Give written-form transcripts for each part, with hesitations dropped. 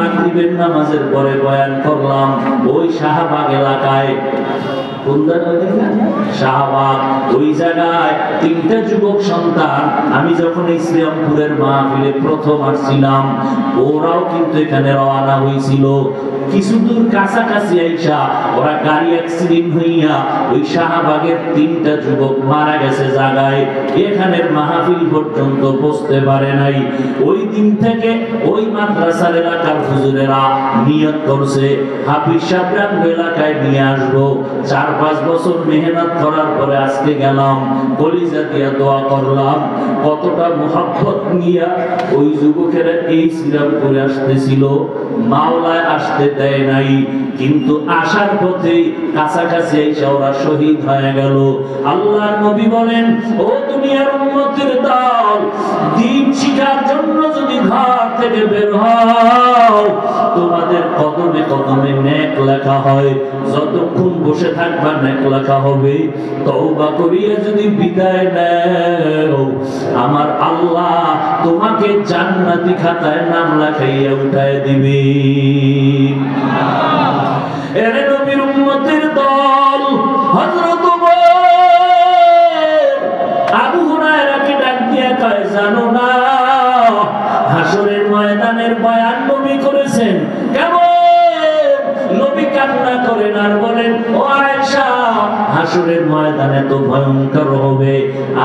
মাগরিবের নামাজের পরে বয়ান করলাম ওই শাহবাগ এলাকায়। শাহবাগ ওই জায়গায় তিনটা যুবক সন্তান, আমি যখন ইসলামপুরের মাহফিলে প্রথম আসছিলাম ওরাও কিন্তু এখানে রওনা হয়েছিল। কিছু দূর কাছাকাছি আইসা ওরা গাড়ি অ্যাক্সিডেন্ট হইয়া ওই শাহবাগের তিনটা যুবক মারা গেছে জায়গায়, এখানের মাহফিল পর্যন্ত বসতে পারে নাই। ওই দিন থেকে ওই মাদ্রাসার এলাকার হুজুরেরা নিয়ত করছে হাফিজ সাহেবরা এলাকায় নিয়ে আসবো। 4-5 বছর মেহনত করার পরে আজকে গেলাম, কলিজা দিয়া দোয়া করলাম। কতটা মুহাব্বত নিয়া ওই যুবকেরা এই শ্রীরামপুরে আসতেছিল, মাওলায় আসতে দেয় নাই, কিন্তু আসার পথে কাছাকাছি এসে ওরা শহীদ হয়ে গেল। আল্লাহর নবী বলেন, ও দুনিয়ার উম্মতের দল, দ্বীন শিখার জন্য যদি ঘর থেকে বের হও, তোমাদের কদমে কদমে নেক লেখা হয়, যতক্ষণ বসে থাকবা নেক লেখা হবে। তওবা করিয়া যদি বিদায় নেও, আমার আল্লাহ তোমাকে জান্নাতি খাতায় নাম লেখাইয়া উঠায় দিবে। এরে নবীর উম্মতের দল, হযরত আবু হুরায়রাকে ডাক দিয়া কয়, জানো না হাসরের ময়দানের বয়ান নবী করেছেন কেমন? নবী কান্না করেন আর বলেন, ও আয়েশা, হাসরের ময়দান এত ভয়ঙ্কর হবে,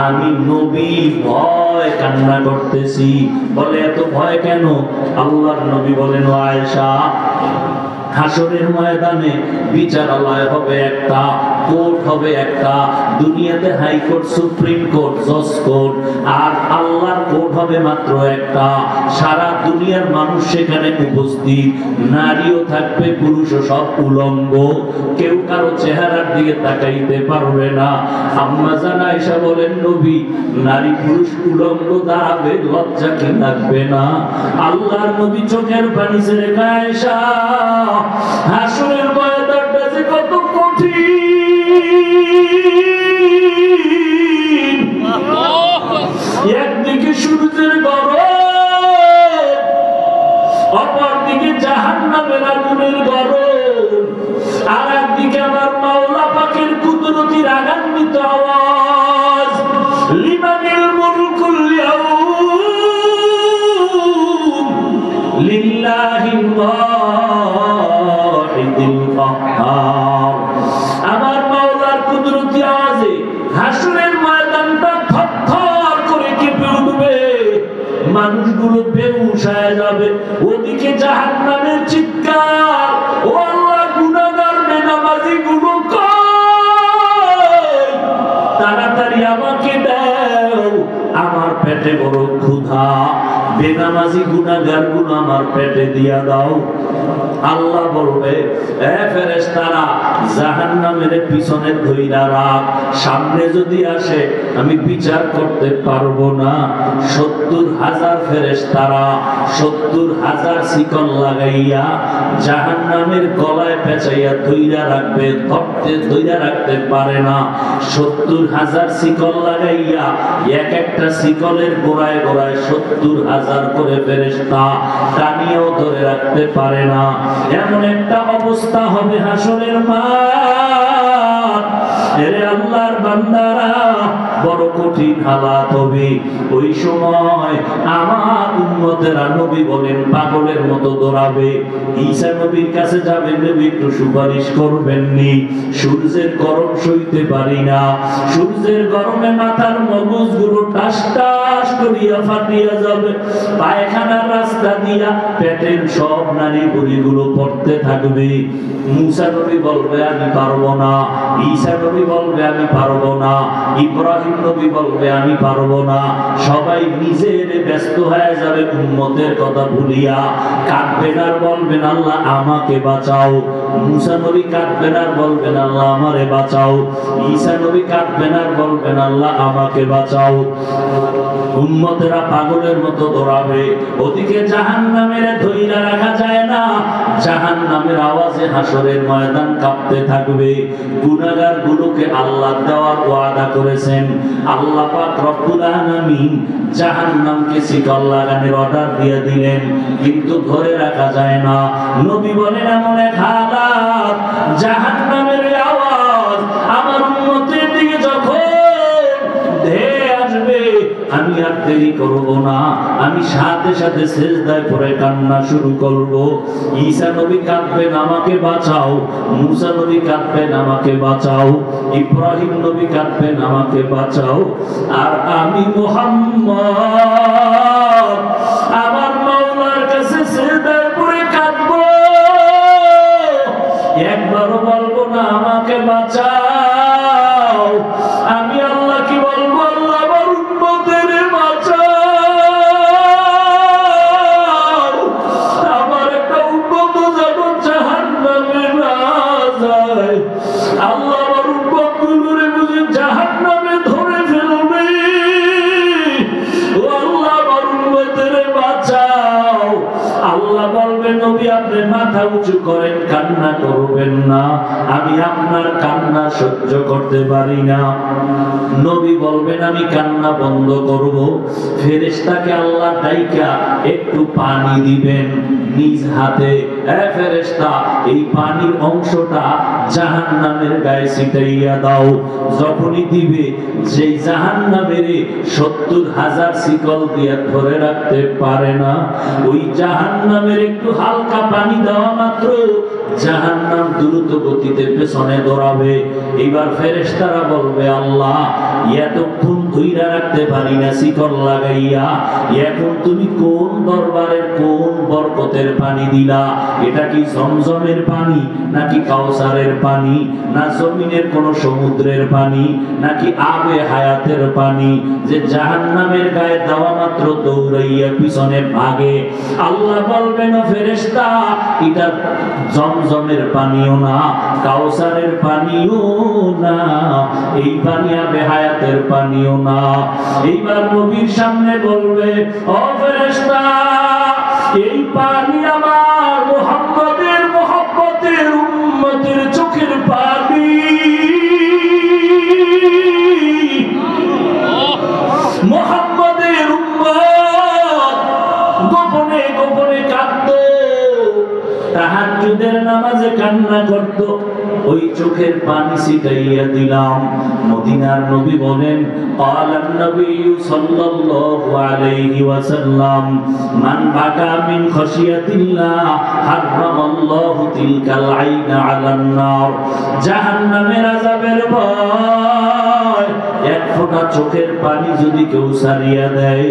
আমি নবী ভয় কান্না করতেছি। বলে এত ভয় কেন? আল্লাহর নবী বলেন, ও আয়েশা, হাসরের ময়দানে বিচারালয় হবে একটা, কোর্ট হবে একটা। দুনিয়াতে হাইকোর্ট, সুপ্রিম কোর্ট, জজ কোর্ট, আর আল্লাহর কোর্ট হবে মাত্র একটা। সারা দুনিয়ার মানুষ সেখানে উপস্থিত, নারীও থাকবে, পুরুষও, সব উলঙ্গ, কেউ কারো চেহারার দিকে তাকাইতে পারবে না। আম্মা জান আয়েশা বলেন, নবী, নারী পুরুষ উলঙ্গ দাঁড়াবে, লজ্জা কি লাগবে না? আল্লাহর নবী চোখের পানি ছেড়ে কয়, আয়েশা, হাসরের ময়দানটা যে কত কঠিন। একদিকে সূর্যের গরম, অপরদিকে জাহান্নামের আগুনের গরম, আর একদিকে আমার মাওলা পাকের কুদরতি রাগান্বিত আওয়াজ, লিমানিল মুলকুল ইয়াউম লিল্লাহিল ওয়াহিদিল কাহ্হার। আমার মাওলার কুদরতি আওয়াজে হাসরের ময়দানটা থরথর করে কেঁপে উঠবে, মানুষগুলো বেহুশ হয়ে যাবে। ওদিকে জাহান্নামের চিৎকার, ও আল্লাহ, গুনাহগার বেনামাজি গুলো কই, তাড়াতাড়ি আমাকে দাও, আমার পেটে বড় ক্ষুধা, বেনামাজি গুনাহগার গুলো আমার পেটে দিয়া দাও। আল্লাহ বলবে, এ ফেরেশতারা, জাহান্নামের পিছনে ধইরা রাখ, সামনে যদি আসে আমি বিচার করতে পারবো না। 70,000 ফেরেশতারা 70,000 শিকল লাগাইয়া জাহান্নামের গলায় পেঁচাইয়া ধইরা রাখবে, ধইরা রাখতে পারে না। 70,000 শিকল লাগাইয়া এক একটা শিকলের গোড়ায় গোড়ায় 70,000 করে ফেরেশতা টানিয়েও ধরে রাখতে পারে না। এমন একটা অবস্থা হবে হাসরের মাঠ। এরে আল্লাহর বান্দারা, বড় কঠিন হালাত হবে। ওই সময় আমার উম্মতেরা, নবী বলেন, পাগলের মতো দৌড়াবে। ঈসা নবীর কাছে যাবেন, নবী একটু সুপারিশ করবেননি, সূর্যের গরম সইতে পারি না, সূর্যের গরমে মাথার মগজগুলো টাস টাস করিয়া ফাটিয়া যাবে, পায়খানার রাস্তা দিয়া পেটের সব নারী বুড়িগুলো পড়তে থাকবে। মুসা নবী বলবে, আমি পারবো না। ঈসা নবী বলবে, আমি পারবো না। ইব্রাহিম নবী বলবে, আমি পারবো না। সবাই নিজের ব্যস্ত হয়ে যাবে উম্মতের কথা ভুলিয়া, কাঁদবেন আর বলবেন, আল্লাহ আমাকে বাঁচাও। মুসা নবী কাঁদবেন আর বলবেন, আল্লাহ আমারে বাঁচাও। ঈসা নবী কাঁদবেন আর বলবেন, আল্লাহ আমাকে বাঁচাও। উম্মতেরা পাগলের মতো দৌড়াবে। ওদিকে জাহান্নামের ধইরা রাখা যায় না, জাহান্নামের আওয়াজে হাসরের ময়দান কাঁপতে থাকবে। গুনাহগার গুলোকে আল্লাহ দেওয়ার ওয়াদা করেছেন। আল্লাহ পাক রব্বুল আলামিন জাহান্নামকে শিকল লাগানোর অর্ডার দিয়ে দিলেন, কিন্তু ধরে রাখা যায় না। নবী বলেন এমন এক হালাত, জাহান্নামের আওয়াজ আমার উম্মতের দিকে যখন ধেয়ে আসবে, আমি আর দেরি করব না, আমি সাথে সাথে সিজদায় পড়ে কান্না শুরু করব। ঈসা নবী কাঁদবেন, আমাকে বাঁচাও। মুসা নবী কাঁদবেন, আমাকে বাঁচাও। ইব্রাহিম নবী কাঁদবেন, আমাকে বাঁচাও। আর আমি মুহাম্মদ আমার মাওলার কাছে সিজদায় পড়ে কাঁদব, একবারও বলবো না আমাকে বাঁচাও। আমি আল্লাহ কি বলবো, আল্লাহ আমার উম্মতের বাঁচাও। আমার একটা উম্মত যেন জাহান্নামে না যায়। আল্লাহ আমার উম্মতগুলোরে বুঝি জাহান্নামে ধরে ফেলবে। ও আল্লাহ আমার উম্মতের বাঁচাও। আল্লাহ বলবে নবী আপনি মাথা উঁচু করেন, কান্না করবেন না, আমি আপনার কান্না সহ্য করতে পারি না। নবী বলবেন আমি কান্না বন্ধ করব। ফেরেশতাকে আল্লাহ ডাইকা একটু পানি দিবেন নিজ হাতে। ফেরেশতা এই পানির অংশটা জাহান্নামের গায়ে ছিটাইয়া দাও। যখনই দিবে, যেই জাহান্নামের 70,000 শিকল দিয়ে ধরে রাখতে পারে না, ওই জাহান্নামের একটু হালকা পানি দেওয়া মাত্র জাহান্নাম দ্রুত গতিতে পেছনে দৌড়াবে। এবার ফেরেশতারা বলবে আল্লাহ এতক্ষণ ধইরা রাখতে পারি না শিকল লাগাইয়া, এখন তুমি কোন দরবারের কোন বরকতের পানি দিলা? এটা কি জমজমের পানি, নাকি কাউসারের পানি, না জমিনের কোন সমুদ্রের পানি, নাকি আবে হায়াতের পানি যে জাহান্নামের গায়ে দেওয়া মাত্র দৌড়াইয়া পিছনে ভাগে? আল্লাহ বলবেন ফেরেশতা এটা জমজমের পানিও না, কাউসারের পানিও না, এই পানি আবে হায়াতের পানিও না। এইবার নবীর সামনে বলবে ও ফেরেশতা এই পানি আমার মুহাম্মদের মুহাব্বতের উম্মতের চোখের পানি। মুহাম্মদের উম্মত গোপনে গোপনে কাঁদতো, তাহাজ্জুদের নামাজে কান্না করত, ওই চোখের পানি ছিটাইয়া দিলাম। মদিনার নবী বলেন ক্বালান নবী সাল্লাল্লাহু আলাইহি ওয়াসাল্লাম মান বাকা মিন খাশিয়াতিল্লাহ হারামাল্লাহু তিলকাল আইনা আলান নার। জাহান্নামের আযাবের ভয় এক ফোঁটা চোখের পানি যদি কেউ সারিয়া দেয়,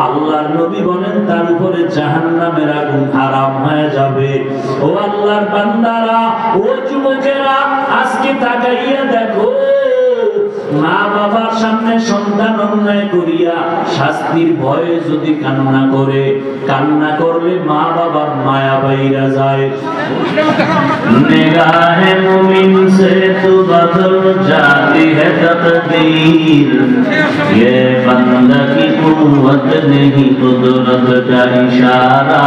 আল্লাহর নবী বলেন তার উপরে জাহান্নামের আগুন হারাম হয়ে যাবে। ও আল্লাহর বান্দারা, ও যুবকেরা, আজকে তাকাইয়া দেখো, মা বাবার সামনে সন্তান অন্যায় করিয়া শাস্তির ভয়ে যদি কান্না করে, কান্না করলে মা বাবার মায়া বাইরা যায়। নিগাহে মুমিন সে তু বদল জাতি হ্যায় তকদীর, ये बंदा की कुव्वत नहीं कुदरत का इशारा,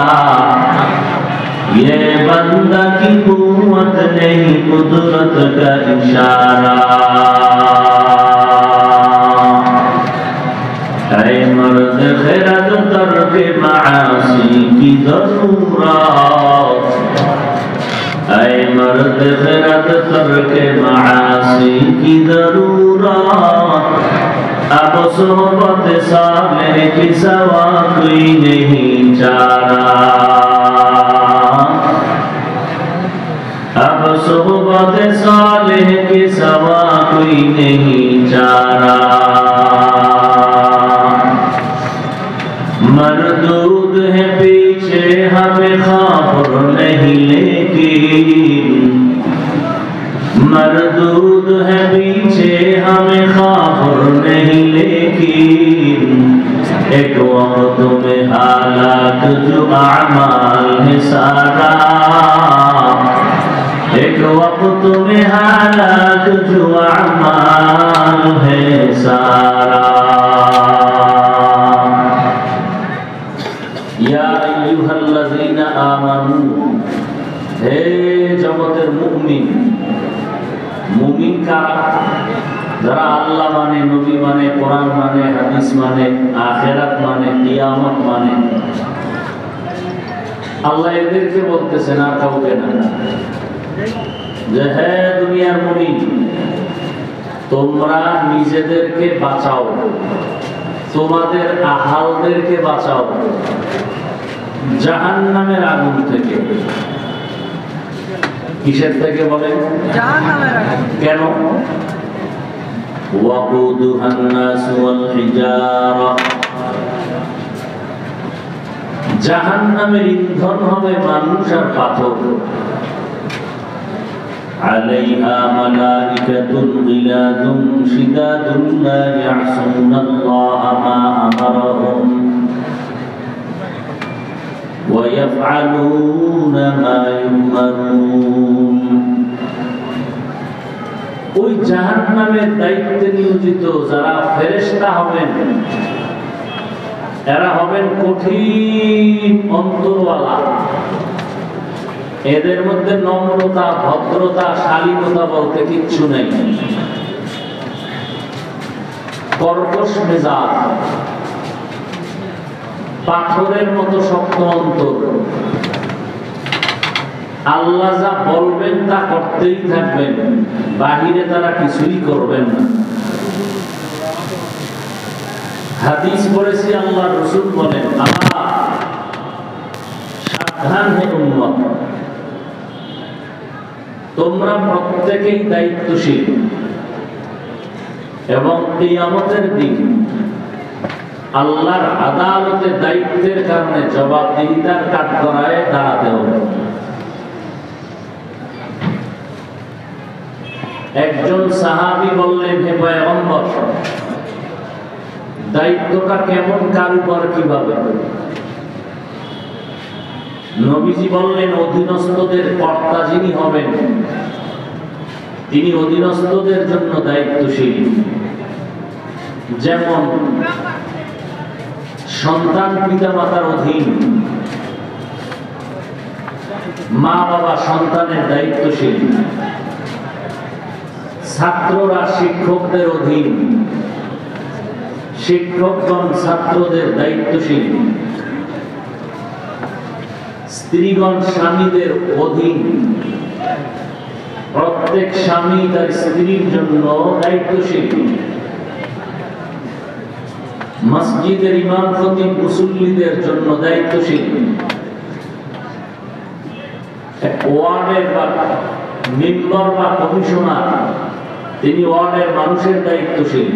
ये बंदा की कुव्वत नहीं कुदरत का इशारा। ऐ मर्द खैरत तर्क मासी की जरूरत, ऐ मर्द खैरत तर्क मासी की जरूरत, अब सोहबत सालेह की सवा कोई नहीं चारा, अब सोहबत सालेह की सवा कोई नहीं चारा। मरदूद है पीछे हमें खबर नहीं, लेकिन मरदूद है पीछे हमें खबर नहीं, लेकिन एक वक्त में हालात जो अमाल है सारा, एक वक्त में हालात जो अमाल है सारा। या अय्युहल्लज़ीना आमनू, হে জগতের মুমিন, মুমিন কারা? যারা আল্লাহ মানে, নবী মানে, কোরআন মানে, হাদিস মানে, আখিরাত মানে, কিয়ামত মানে। আল্লাহ এদেরকে বলতেছেন, আর কাউকে না, যে হে দুনিয়ার মুমিন, তোমরা নিজেদেরকে বাঁচাও, তোমাদের আহালদেরকে বাঁচাও জাহান্নামের আগুন থেকে। কিসের থেকে বলেন? জাহান্নামের আগুন। কেন? ওয়াকুদুহান নাস ওয়াল হিজারা, জাহান্নামের ইন্ধন হবে মানুষ আর পাথর। আলাইহা মালাইকাতুন গিলাদুন শিদাদুন লা ইয়াসুনাল্লাহা মা আমারাহুম ওয়া ইয়াফআলুনা মা ইউমারুন। ওই জাহান্নামের দায়িত্বে নিয়োজিত যারা ফেরেশতা হবেন, এরা হবেন কঠিন অন্তরওয়ালা। এদের মধ্যে নম্রতা, ভদ্রতা, শালীনতা বলতে কিচ্ছু নেই। কর্কশ মেজাজ, পাথরের মতো শক্ত অন্তর। আল্লাহ যা বলবেন তা করতেই থাকবেন, বাহিরে তারা কিছুই করবেন না। হাদিস পড়েছি, আল্লাহ রাসূল বলেন, আমার সাবধান হে উম্মত, তোমরা প্রত্যেকেই দায়িত্বশীল এবং কিয়ামতের দিন আল্লাহর আদালতে দায়িত্বের কারণে জবাবদিহিতার কাঠগড়ায় দাঁড়াতে হবে। একজন সাহাবী বললেন, হে পয়গম্বর, দায়িত্বটা কেমন, কার উপর, কিভাবে? নবীজি বললেন, অধীনস্থদের কর্তা যিনি হবেন তিনি অধীনস্থদের জন্য দায়িত্বশীল। যেমন সন্তান পিতামাতার অধীন, মা বাবা সন্তানের দায়িত্বশীল, ছাত্ররা শিক্ষকদের অধীন, শিক্ষকগণ ছাত্রদের দায়িত্বশীল, স্ত্রীগণ স্বামীদের অধীন, প্রত্যেক স্বামী তার স্ত্রীর জন্য দায়িত্বশীল, মসজিদের ইমাম খতিব মুসল্লিদের জন্য দায়িত্বশীল, ওয়ার্ডের বা মেম্বার বা কমিশনার তিনি ওয়ার্ডের মানুষের দায়িত্বশীল,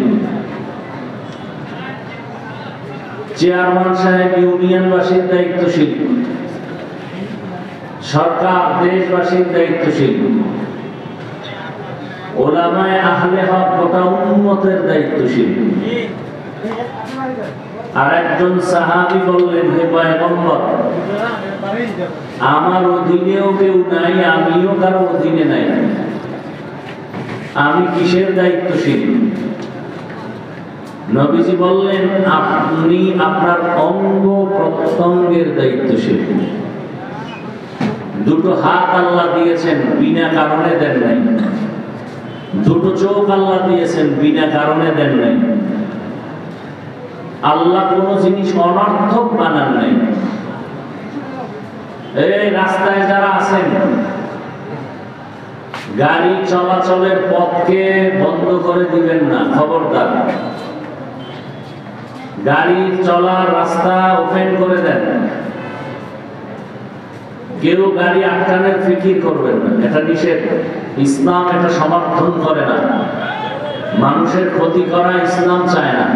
চেয়ারম্যান সাহেব ইউনিয়নবাসীর দায়িত্বশীল, সরকার দেশবাসীর দায়িত্বশীল, ওলামায়ে আহলে হক গোটা উম্মতের দায়িত্বশীল। আর একজন সাহাবী বললেন, হে পয়গম্বর, আমার অধীনেও কেউ নাই, আমিও কারো অধীনে নাই, আমি কিসের দায়িত্বশীল? নবীজি বললেন, আপনি আপনার অঙ্গ প্রত্যঙ্গের দায়িত্বশীল। দুটো হাত আল্লাহ দিয়েছেন, বিনা কারণে দেন নাই। দুটো চোখ আল্লাহ দিয়েছেন, বিনা কারণে দেন নাই। আল্লাহ কোন জিনিস অনর্থক বানান নাই। এই রাস্তায় যারা আছেন, গাড়ি চলাচলের পথকে বন্ধ করে দিবেন না, খবরদার। গাড়ি চলার রাস্তা ওপেন করে দেন। কেউ গাড়ি আটকানোর ফিকির করবেন না, এটা নিষেধ। ইসলাম এটা সমর্থন করে না। মানুষের ক্ষতি করা ইসলাম চায় না।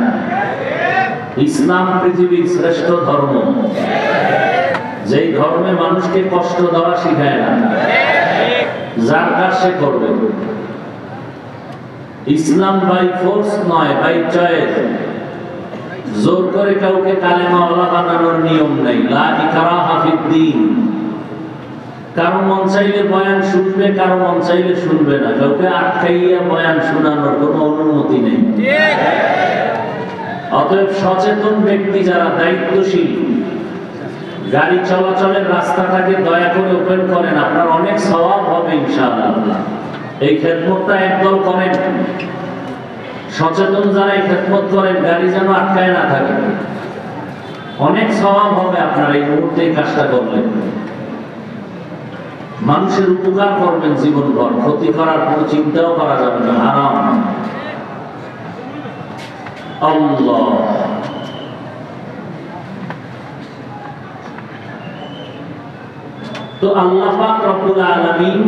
ইসলাম পৃথিবীর শ্রেষ্ঠ ধর্ম, যেই ধর্মে মানুষকে কষ্ট দেওয়া শিখায় না, যার কাজ সে করবে। ইসলাম বাই ফোর্স নয়, বাই চয়েস। জোর করে কাউকে কালেমাওয়ালা বানানোর নিয়ম নেই। লা ইকরাহা ফিদ্দীন। কারো মন চাইলে বয়ান শুনবে, কারো মন চাইলে শুনবে না। কাউকে আটকাইয়া বয়ান শোনানোর কোনো অনুমতি নেই। অতএব সচেতন ব্যক্তি যারা, দায়িত্বশীল গাড়ি চলাচলের রাস্তাটাকে দয়া করে ওপেন করেন, আপনার অনেক সওয়াব হবে ইনশাআল্লাহ। এই খেদমতটা একদল করেন, সচেতন যারা এই খেদমত করেন, গাড়ি যেন আটকায় না থাকে, অনেক সওয়াব হবে আপনার এই মুহূর্তে এই কাজটা করলে। মানুষের উপকার করবেন জীবনভর, ক্ষতি করার কোনো চিন্তাও করা যাবে না, হারাম। আল্লাহ তো আল্লাহ পাক রব্বুল আলামিন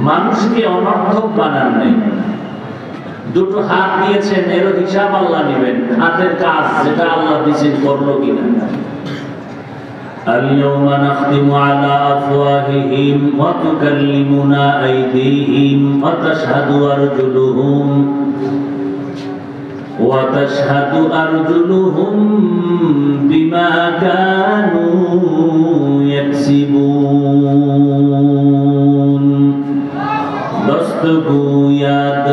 মানুষকে অনর্থক বানান নাই। দুটো হাত দিয়েছেন, এর হিসাব আল্লাহ নেবেন, হাতের কাজ যেটা আল্লাহ দিয়েছেন করলো কিনা। اليوم نختم على أفواههم وتكلمنا أيديهم وتشهد أرجلهم بما كانوا يكسبون دستگوید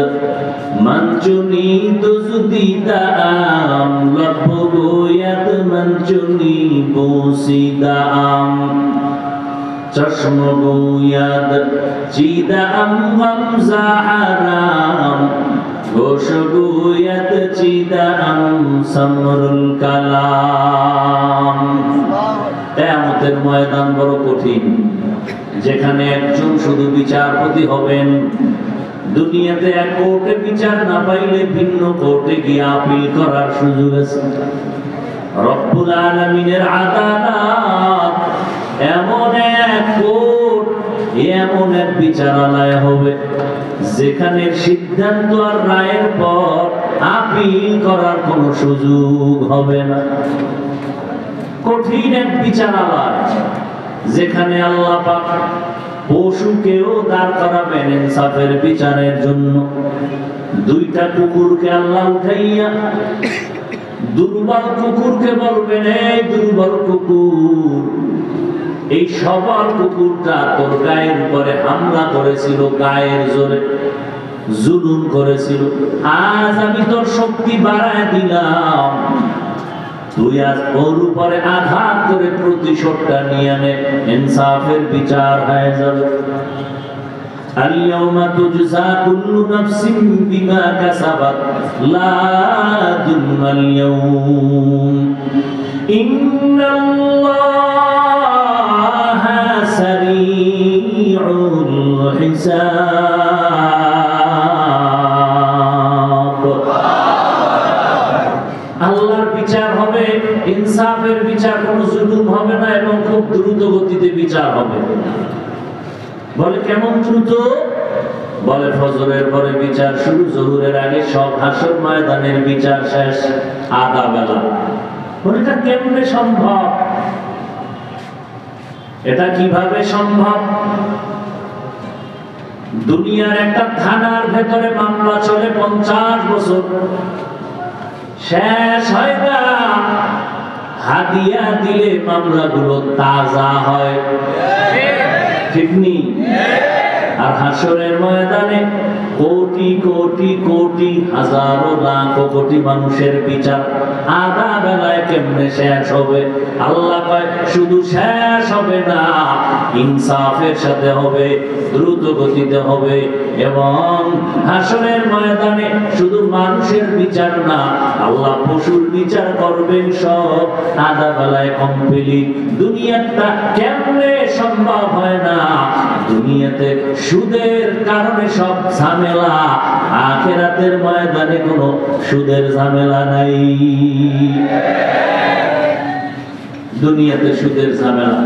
من چنی دزدیدم لب گوید من چنی بوسیدم چشم گوید چیدم غمزه حرام গোশ গুয়াত চিদাম সমরুল কালাম। কিয়ামতের ময়দান বড় কঠিন, যেখানে একজন শুধু বিচারপতি হবেন। দুনিয়াতে এক কোর্টে বিচার না পাইলে ভিন্ন কোর্টে গিয়ে আপিল করার সুযোগ আছে। রব্বুল আলামিনের আদালত এমন এক কোর্ট, এমন এক বিচারালয় হবে যেখানে সিদ্ধান্ত আর রায়ের পর আপিল করার কোন সুযোগ হবে না। কঠিন এক বিচারালয়, যেখানে আল্লাহ পাক পশুকেও দাঁড় করাবেন ইনসাফের বিচারের জন্য। দুইটা কুকুরকে আল্লাহ উঠাইয়া দুর্বল কুকুরকে বলবেন, এই দুর্বল কুকুর, এই সবল কুকুরটা তোর গায়ের উপরে হামলা করেছিল, গায়ের জোরে জুলুম করেছিল, আজ আমি তোর শক্তি বাড়ায় দিলাম, তুই আজ ওর উপরে আঘাত করে প্রতিশোধটা নিয়ে নে, ইনসাফের বিচার হয়ে যাবে। اليوم تجزى كل نفس بما كسبت لا ظلم اليوم إن الله سريع الحساب। আল্লাহর বিচার হবে, ইনসাফের বিচার, কোনো জুলুম হবে না এবং খুব দ্রুত গতিতে বিচার হবে। বলে কেমন দ্রুত? বলে ফজরের পরে বিচার শুরু, জোহরের আগে সব হাসর ময়দানের বিচার শেষ আধা বেলা। বলে এটা কেমনে সম্ভব? এটা কিভাবে সম্ভব? দুনিয়ার একটা থানার ভেতরে মামলা চলে 50 বছর, শেষ হয় না, হাদিয়া দিলে মামলাগুলো তাজা হয়, ঠিক নেই? আর হাসরের ময়দানে কোটি কোটি কোটি হাজারো লাখ কোটি মানুষের বিচার আধা বেলায় কেমনে শেষ হবে? আল্লাহ কয় শুধু শেষ হবে না, ইনসাফের সাথে হবে, দ্রুত গতিতে হবে। এবং হাসরের ময়দানে শুধু মানুষের বিচার না, আল্লাহ পশুর বিচার করবেন, সব আধা বেলায় কমপ্লিট। দুনিয়াটা কেমনে সম্ভব হয় না? দুনিয়াতে সুদের কারণে সব ঝামেলা, আখিরাতের ময়দানে কোনো সুদের ঝামেলা নাই। দুনিয়াতে সুদের ঝামেলা,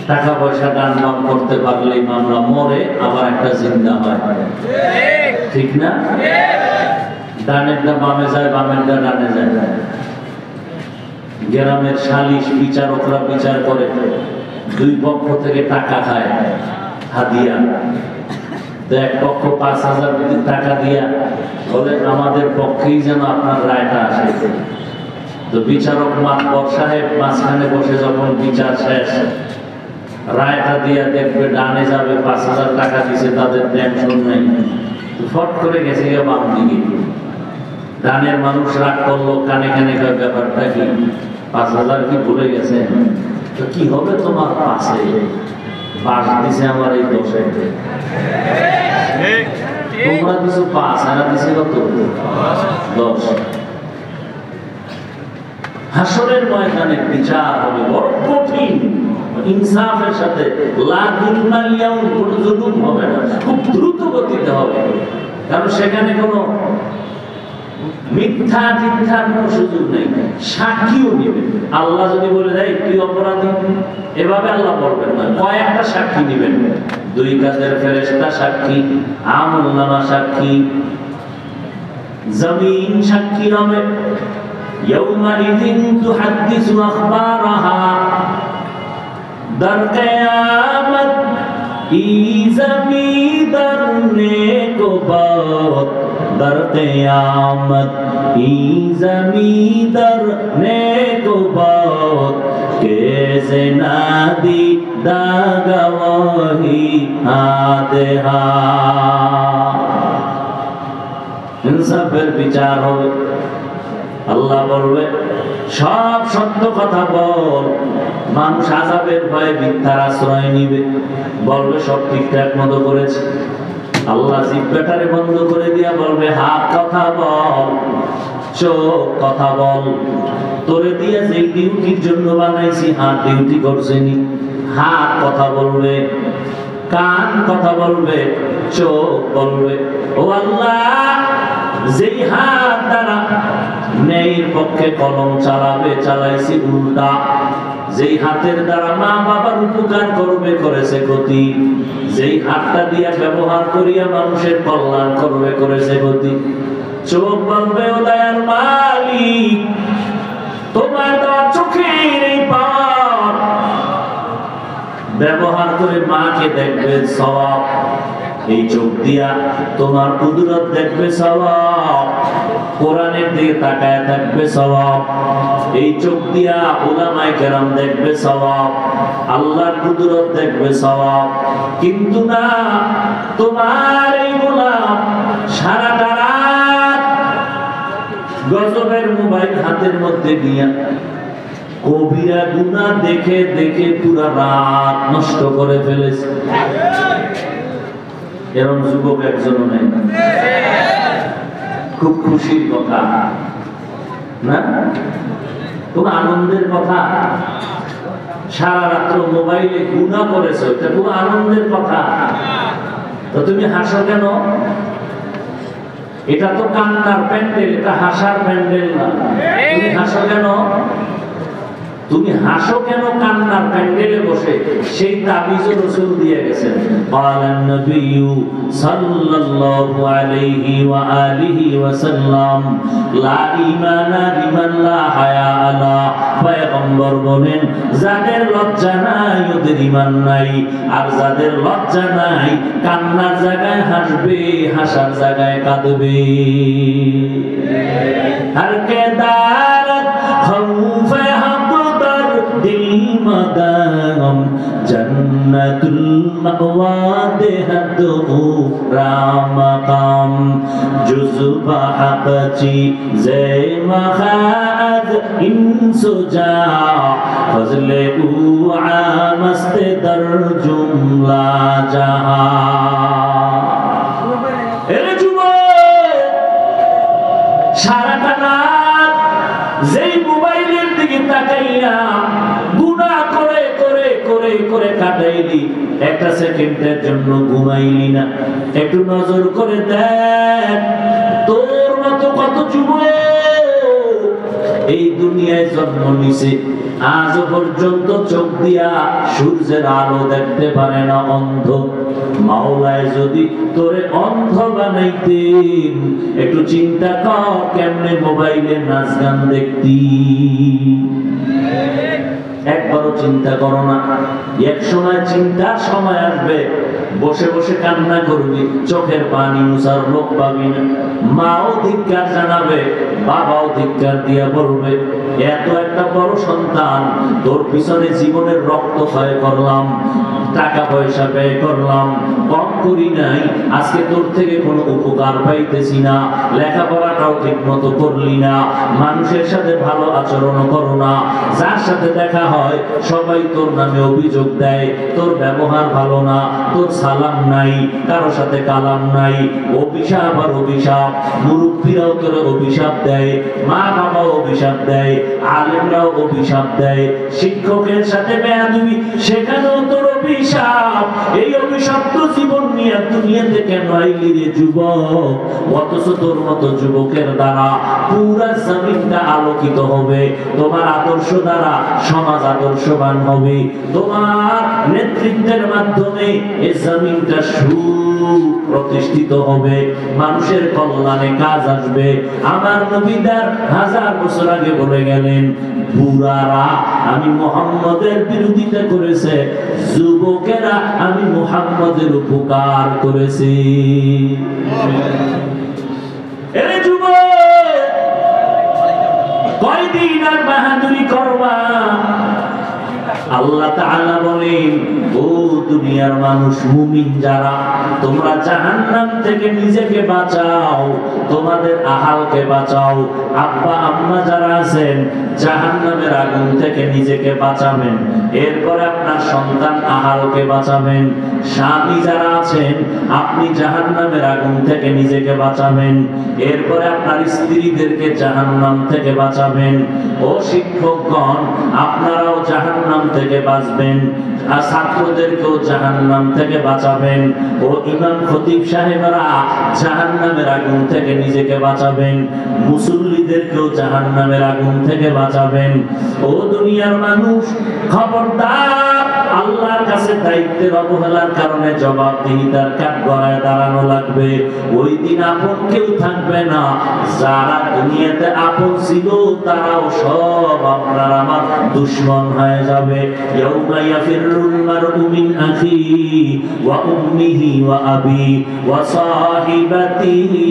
টাকা পয়সা দান বাম করতে পারলেই মামলা মরে, আবার একটা জিন্দা হয়, ঠিক না? ডানেরটা বামে যায়, বামেরটা ডানে যায়। গ্রামের সালিশ বিচারকরা বিচার করে, দুই পক্ষ থেকে টাকা খায় হাদিয়া। তো এক পক্ষ 5000 টাকা দিয়া বলে আমাদের পক্ষেই যেন আপনার রায়টা আসে। তো বিচারক মাতবর সাহেব মাঝখানে বসে যখন বিচার শেষ, রায়টা দিয়া দেখবে ডানে যাবে, 5000 টাকা দিছে, তাদের টেনশন নাই, ফট করে গেছে গিয়ে বাম দিকে। ডানের মানুষ রাগ করলো, কানে কানে ব্যাপারটা কি 5000 কি ভুলে গেছে? তো কি হবে তোমার পাশে বাস দিছে আমার এই দোষে, তোমরা দিছো 5 আর দিছে কত 10। হাসরের ময়দানে বিচার হবে বড় কঠিন, ইনসাফের সাথে লা যুলমাল ইয়াউম, কোনো জুলুম হবে না, খুব দ্রুত গতিতে হবে। কারণ সেখানে কোনো মিথ্যা টিথ্যার কোনো সুযোগ নেই, সাক্ষীও নেবেন। আল্লাহ যদি বলে দেয় তুই অপরাধী, এভাবে আল্লাহ বলবেন না, কয়েকটা সাক্ষী নেবেন। 2 কাজের ফেরেশতা সাক্ষী, আমলনামা সাক্ষী, জমিন সাক্ষী হবে। ইয়াউমাইযিন তুহাদ্দিসু আখবারাহা, দার কিয়ামত ই জমিদার নেকো বাত, দার কিয়ামত ই জমিদার নেকো বাত, কেসে নাদি দাগওয়াহি আদেহা। ইনসাফের বিচার হবে। আল্লাহ বলবে সব সত্য কথা বল। মানুষ আযাবের ভয়ে মিথ্যার আশ্রয় নিবে, বলবে সব ঠিকঠাক মতো করেছে। আল্লাহ জিহ্বাটারে বন্ধ করে দিয়া বলবে হাত কথা বল, চোখ কথা বল। তোরে দিয়া যে ডিউটির জন্য বানাইছি হাত ডিউটি করছেনি। হাত কথা বলবে, কান কথা বলবে, চোখ বলবে ও আল্লাহ, যেই হাত দ্বারা ন্যায়ের পক্ষে কলম চালাবে চালাইছি উল্টা, যেই হাতের দ্বারা মা বাবার উপকার করবে করেছে ক্ষতি, যেই হাতটা দিয়া ব্যবহার করিয়া মানুষের কল্যাণ করবে করেছে ক্ষতি। চোখ বলবে ও দয়ার মালিক, তোমার দেওয়া চোখের এই পাওয়ার ব্যবহার করে মাকে দেখবে সওয়াব, এই চোখ দিয়া তোমার কুদরত দেখবে সওয়াব, কোরআনের দিকে তাকায় থাকবে সওয়াব, এই চোখ দিয়া উলামায়ে কেরাম দেখবে সওয়াব, আল্লাহর কুদরত দেখবে সওয়াব। কিন্তু না, তোমার এই গোলাম সারাটা রাত গজবের মোবাইল হাতের মধ্যে নিয়া কবিরা গুনাহ দেখে দেখে পুরা রাত নষ্ট করে ফেলেছে। এরকম যুবক একজনও নেই। খুব খুশির কথা না, খুব আনন্দের কথা। সারা রাত্র মোবাইলে গুনাহ করেছো, এটা খুব আনন্দের কথা। তো তুমি হাসো কেন? এটা তো কান্নার প্যান্ডেল, এটা হাসার প্যান্ডেল না। তুমি হাসো কেন? তুমি হাসো কেন কান্নার প্যান্ডেলে বসে? সেই তাবিজ রাসূল দিয়ে গেছেন। ক্বালান নবিয়্যু সাল্লাল্লাহু আলাইহি ওয়া আলিহি ওয়া সাল্লাম, লা ঈমানা লিমান লা হায়া আলা। পয়গম্বর বলেন যাদের লজ্জা নাই ওদের ঈমান নাই, আর যাদের লজ্জা নাই কান্নার জায়গায় হাসবে, হাসার জায়গায় কাঁদবে। হর কে দারত খৌফে दिल मदाम जन्नतुल मअवा देहत रामकाम जुज़बा हक़ची ज़े मखाद इंसुजा फज़ले उ आमस्त दर जुमला जहां। এরে যুবক, সারাটা রাত যেই মোবাইলের দিকে তাকাইয়া গুনাহ করে করে করে করে কাটাইলি, একটা সেকেন্ডের জন্য ঘুমাইলি না। একটু নজর করে দেখ, তোর মতো কত যুবক এই দুনিয়ায় জন্ম নিছে, আজ পর্যন্ত চোখ দিয়া সূর্যের আলো দেখতে পারে না, অন্ধ। মাওলায় যদি তোরে অন্ধ বানাইতেন, একটু চিন্তা কর কেমনে মোবাইলে নাচ গান দেখতি। একবারও চিন্তা করো না। এক সময় চিন্তার সময় আসবে, বসে বসে কান্না করবি, চোখের পানি মুছার লোক পাবি না। মাও ধিক্কার জানাবে, বাবাও ধিক্কার দিয়া বলবে, এত একটা বড় সন্তান, তোর পিছনে জীবনের রক্ত ক্ষয় করলাম, টাকা পয়সা ব্যয় করলাম, কম করি নাই, আজকে তোর থেকে কোনো উপকার পাইতেছি না, লেখাপড়াটাও ঠিক মতো করলি না, মানুষের সাথে ভালো আচরণ করো না, যার সাথে দেখা হয় সবাই তোর নামে অভিযোগ দেয়, তোর ব্যবহার ভালো না, তোর সালাম নাই, কারো সাথে কালাম নাই, অভিশাপ আর অভিশাপ। মুরব্বীরাও তোর অভিশাপ দেয়, মা বাবাও অভিশাপ দেয়, আলেমরাও অভিশাপ দেয়, শিক্ষকের সাথে বেয়াদবি সেখানেও তোর অভিশাপ। এই অভিশপ্ত জীবন নিয়ে দুনিয়াতে কেন আইলি রে যুবক? অথচ তোর মতো যুবকের দ্বারা পুরা জমিনটা আলোকিত হবে, তোমার আদর্শ দ্বারা সমাজ আদর্শবান হবে, তোমার নেতৃত্বের মাধ্যমে এই জমিনটা সুপ্রতিষ্ঠিত হবে, মানুষের কল্যাণে কাজ আসবে। আমার নবীদার 1000 বছর আগে বলে গেলেন, বুড়ারা আমি মুহাম্মদের বিরোধিতা করেছে, যুবকেরা আমি মুহাম্মদের উপকার করেছি। এরে যুবক, কয়দিন আর বাহাদুরি করবা? আল্লাহ তাআলা বলেন, ও দুনিয়ার মানুষ, মুমিন যারা, তোমরা জাহান্নাম থেকে নিজেকে বাঁচাও, তোমাদের আহালকে বাঁচাও। আব্বা আম্মা যারা আছেন, জাহান্নামের আগুন থেকে নিজেকে বাঁচাবেন, এরপরে আপনার সন্তান আহালকে বাঁচাবেন। স্বামী যারা আছেন, আপনি জাহান্নামের আগুন থেকে নিজেকে বাঁচাবেন, এরপরে আপনার স্ত্রীদেরকে জাহান্নাম থেকে বাঁচাবেন। ও শিক্ষকগণ, আপনারাও জাহান্নাম থেকে বাঁচবেন, আর ছাত্রদেরকেও জাহান্নাম থেকে বাঁচাবেন। ও ইমাম খতিব সাহেবরা জাহান্নামের আগুন থেকে নিজেকে বাঁচাবেন, মুসল্লিদেরকেও জাহান্নামের আগুন থেকে বাঁচাবেন। ও দুনিয়ার মানুষ, খবরদার, আল্লাহর কাছে দায়িত্বের অবহেলার কারণে জবাবদিহিতার কাঠগড়ায় দাঁড়ানো লাগবে। ওই দিন আপন কেউ থাকবে না, যারা দুনিয়াতে আপন ছিল তারাও সব আপনার আমার দুশমন হয়ে যাবে। ইয়াউমা ইয়াফিরুল মারউ মিন আখিহি ওয়া উম্মিহি ওয়া আবি ওয়া সাহিবাতিহি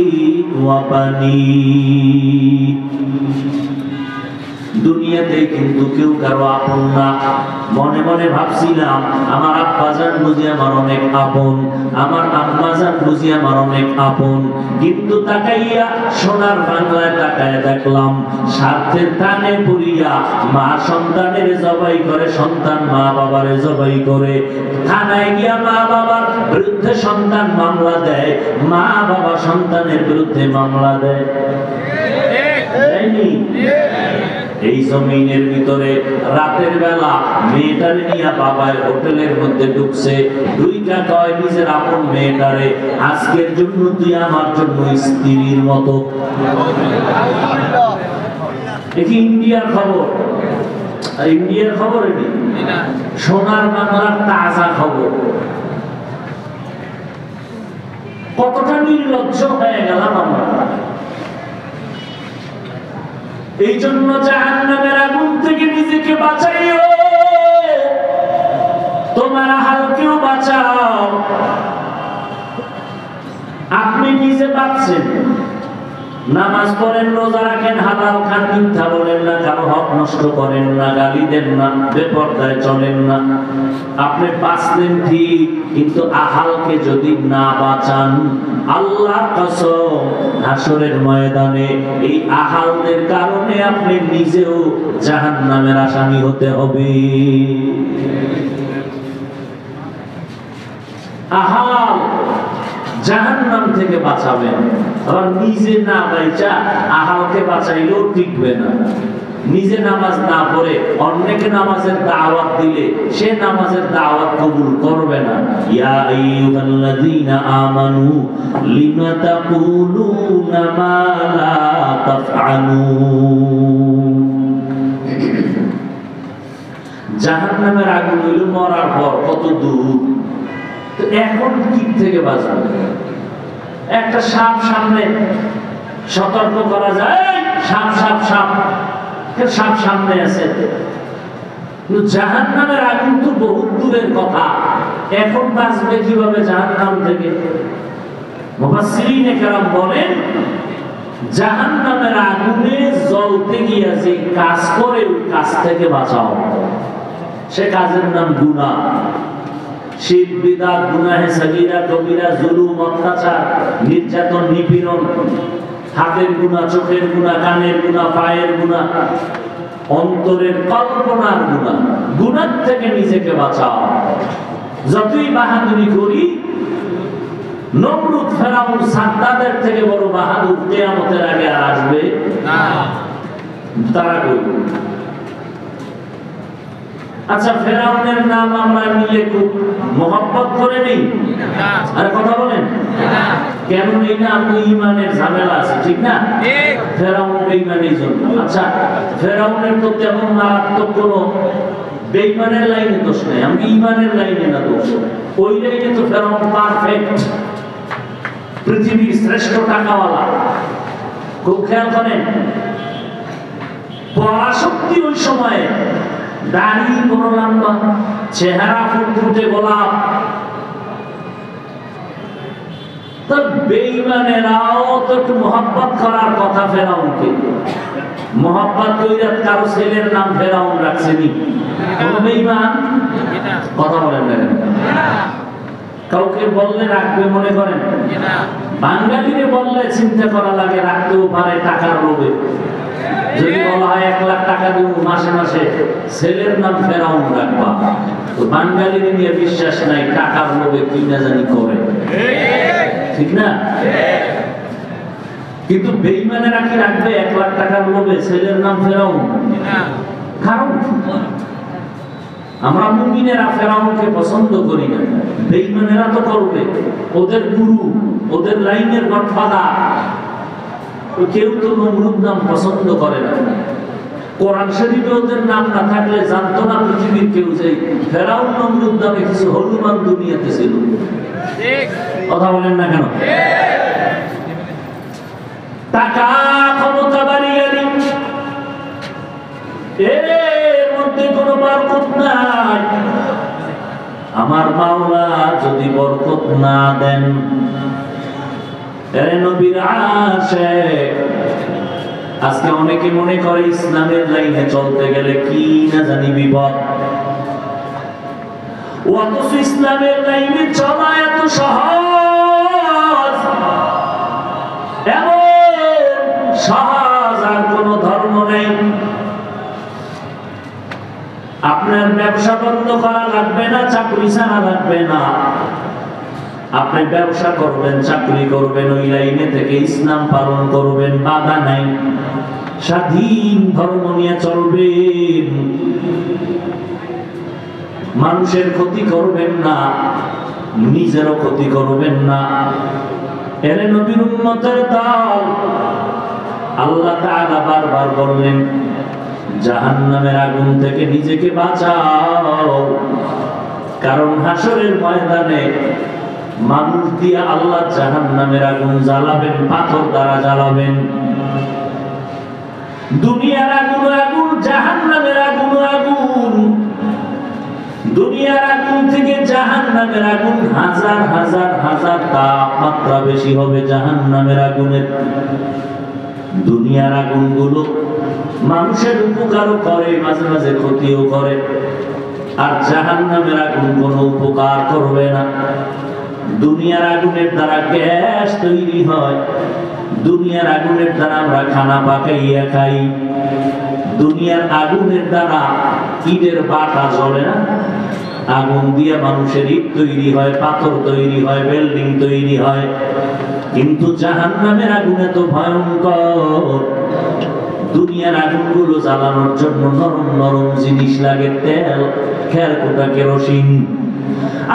ওয়া বানি। দুনিয়াতে কিন্তু কেউ কারো আপন না। মনে মনে ভাবছিলাম আমার আব্বাজান বুঝি আমার অনেক আপন, আমার আম্মাজান বুঝি আমার অনেক আপন, কিন্তু তাকাইয়া সোনার বাংলায় তাকায় দেখলাম স্বার্থের টানে পড়িয়া মা সন্তানের জবাই করে, সন্তান মা বাবারে জবাই করে। থানায় গিয়া মা বাবার বিরুদ্ধে সন্তান মামলা দেয়, মা বাবা সন্তানের বিরুদ্ধে মামলা দেয়। এই জমিনের ভিতরে রাতের বেলা মেয়েটারে নিয়ে বাবার হোটেলের মধ্যে ঢুকছে, দুইটা কয় নিজের আপন মেয়েটারে, আজকের জন্য তুই আমার জন্য স্ত্রীর মতো। দেখি ইন্ডিয়ার খবর, ইন্ডিয়ার খবর, এটি সোনার বাংলার তাজা খবর। কতটা নির্লজ্জ হয়ে গেলাম আমরা। এই জন্য জাহান্নামের আগুন থেকে নিজেকে বাঁচাইও, তোমার আহালকেও বাঁচাও। আপনি নিজে বাঁচছেন, নামাজ পড়েন, রোজা রাখেন, হালাল খান, মিথ্যা বলেন না, কারো হক নষ্ট করেন না, গালি দেন না, বেপরদায় চলেন না, আপনি বাঁচলেন ঠিক, কিন্তু আহালকে যদি না বাঁচান, আল্লাহর কসম হাসরের ময়দানে এই আহালদের কারণে আপনি নিজেও জাহান্নামের আসামি হতে হবে। আহাল জাহান্নাম থেকে বাঁচাবেন, আবার নিজে না বাইচা আহালকে বাঁচাইলেও টিকবে না। নিজে নামাজ না পড়ে অন্যকে নামাজের দাওয়াত দিলে সে নামাজের দাওয়াত কবুল করবে না। ইয়া আইয়ুহাল্লাযীনা আমানু লিমা তাকুলুনা মা লা তাফআলুন। জাহান্নামের আগুন হইল মরার পর কত দূর, তো এখন কি থেকে বাঁচবে? একটা সাপ সামনে, সতর্ক করা যায়, সাপ সাপ সাপ, সাপ সামনে আছে। জাহান্নামের আগুন তো বহুত দূরের কথা, এখন বাঁচবে কিভাবে জাহান্নাম থেকে? মুফাসসিরিনে কেরাম বলেন, জাহান্নামের আগুনে জ্বলতে গিয়া যে কাজ করে ওই কাজ থেকে বাঁচাও। সে কাজের নাম গুনাহ, শিরক বিদআত গুনাহে সাগীরা কবিরা জুলুম অত্যাচার নির্যাতন নিপীড়ন হাতের গুনাহ চোখের গুনাহ কানের গুনাহ পায়ের গুনাহ অন্তরের কল্পনার গুনাহ গুনাহ থেকে নিজেকে বাঁচাও যতই বাহাদুরি করি নমরুদ ফেরাউন সাদ্দাদের থেকে বড় বাহাদুর কিয়ামতের আগে আর আসবে না তারা কই আচ্ছা ফেরাউনের নাম আমরা নিয়ে খুব মহব্বত করে নেই না আরে কথা বলেন না কেন নেই না আপনি ঈমানের ঝামেলা আছে ঠিক না ঠিক ফেরাউন বেঈমানের জন্য আচ্ছা ফেরাউনের তো তেমন মারাত্মক কোনো বেঈমানের লাইনে দোষ নাই আমি ঈমানের লাইনে না দোষ ওই লাইনে তো ফেরাউন পারফেক্ট পৃথিবীর শ্রেষ্ঠ টাকাওয়ালা খুব খেয়াল করেন পরাশক্তি ওই সময়ে দাড়ি বড় লম্বা চেহারা ফুটফুটে গোলাপ তো বেঈমানেরাও তো একটু মহব্বত করার কথা ফেরাউনকে মহব্বত কইরা কারো ছেলের নাম ফেরাউন রাখছেনি কোন বেঈমান কথা বলেন না কাউকে বললে রাখবে মনে করেন বাঙালিরে বললে চিন্তা করা লাগে রাখতেও পারে টাকার লোভে যদি বলা হয় 1 লাখ টাকা দিব মাসে মাসে ছেলের নাম ফেরাউন রাখবা তো বাঙালির নিয়ে বিশ্বাস নাই টাকার লোভে কি না জানি করে ঠিক না কিন্তু বেঈমানেরা কি রাখবে 1 লাখ টাকার লোভে ছেলের নাম ফেরাউন কারণ আমরা মুমিনেরা ফেরাউনকে পছন্দ করি না বেঈমানেরা তো করবে ওদের গুরু ওদের লাইনের গডফাদার কেউ তো নমরুদ নাম পছন্দ করে না কোরআন শরীফে ওদের নাম না থাকলে জানতো না পৃথিবীর কেউ যে ফেরাউন নমরুদ নামে কিছু হনুমান দুনিয়াতে ছিল ঠিক কথা বলেন না কেন টাকা ক্ষমতা বাড়িয়ালি এর মধ্যে কোনো বরকত নাই আমার মাওলা যদি বরকত না দেন এর নবীর আশিক আজকে অনেকে মনে করে ইসলামের লাইনে চলতে গেলে কি না জানি বিপদ অথচ ইসলামের লাইনে চলা এত সহজ এমন সহজ আর কোন ধর্ম নেই আপনার ব্যবসা বন্ধ করা লাগবে না চাকরি ছাড়া লাগবে না আপনি ব্যবসা করবেন চাকরি করবেন ওই লাইনে থেকে ইসলাম পালন করবেন বাধা নাই স্বাধীন ধর্ম নিয়ে চলবেন মানুষের ক্ষতি করবেন না নিজেরও ক্ষতি করবেন না এর নবীর উম্মতের দল আল্লাহ তাআলা বারবার বললেন জাহান্নামের আগুন থেকে নিজেকে বাঁচাও কারণ হাসরের ময়দানে মানুষ দিয়ে আল্লাহ জাহান্নামের আগুন জ্বালাবেন পাথর দ্বারা জ্বালাবেন দুনিয়ার আগুন আগুন জাহান্নামের আগুন আগুন দুনিয়ার আগুন থেকে জাহান্নামের আগুন হাজার হাজার হাজার তাপমাত্রা বেশি হবে জাহান্নামের আগুনের দুনিয়ার আগুনগুলো মানুষের উপকারও করে মাঝে মাঝে ক্ষতিও করে আর জাহান্নামের আগুন কোনো উপকার করবে না দুনিয়ার আগুনের দ্বারা গ্যাস তৈরি হয় দুনিয়ার আগুনের দ্বারা আমরা খানা পাকাইয়া খাই দুনিয়ার আগুনের দ্বারা ইটের বাটা জ্বলে না আগুন দিয়ে মানুষের ইট তৈরি হয় পাথর তৈরি হয় বিল্ডিং তৈরি হয় কিন্তু জাহান্নামের আগুন এত ভয়ঙ্কর দুনিয়ার আগুনগুলো জ্বালানোর জন্য নরম নরম জিনিস লাগে তেল খেরকুটা কেরোসিন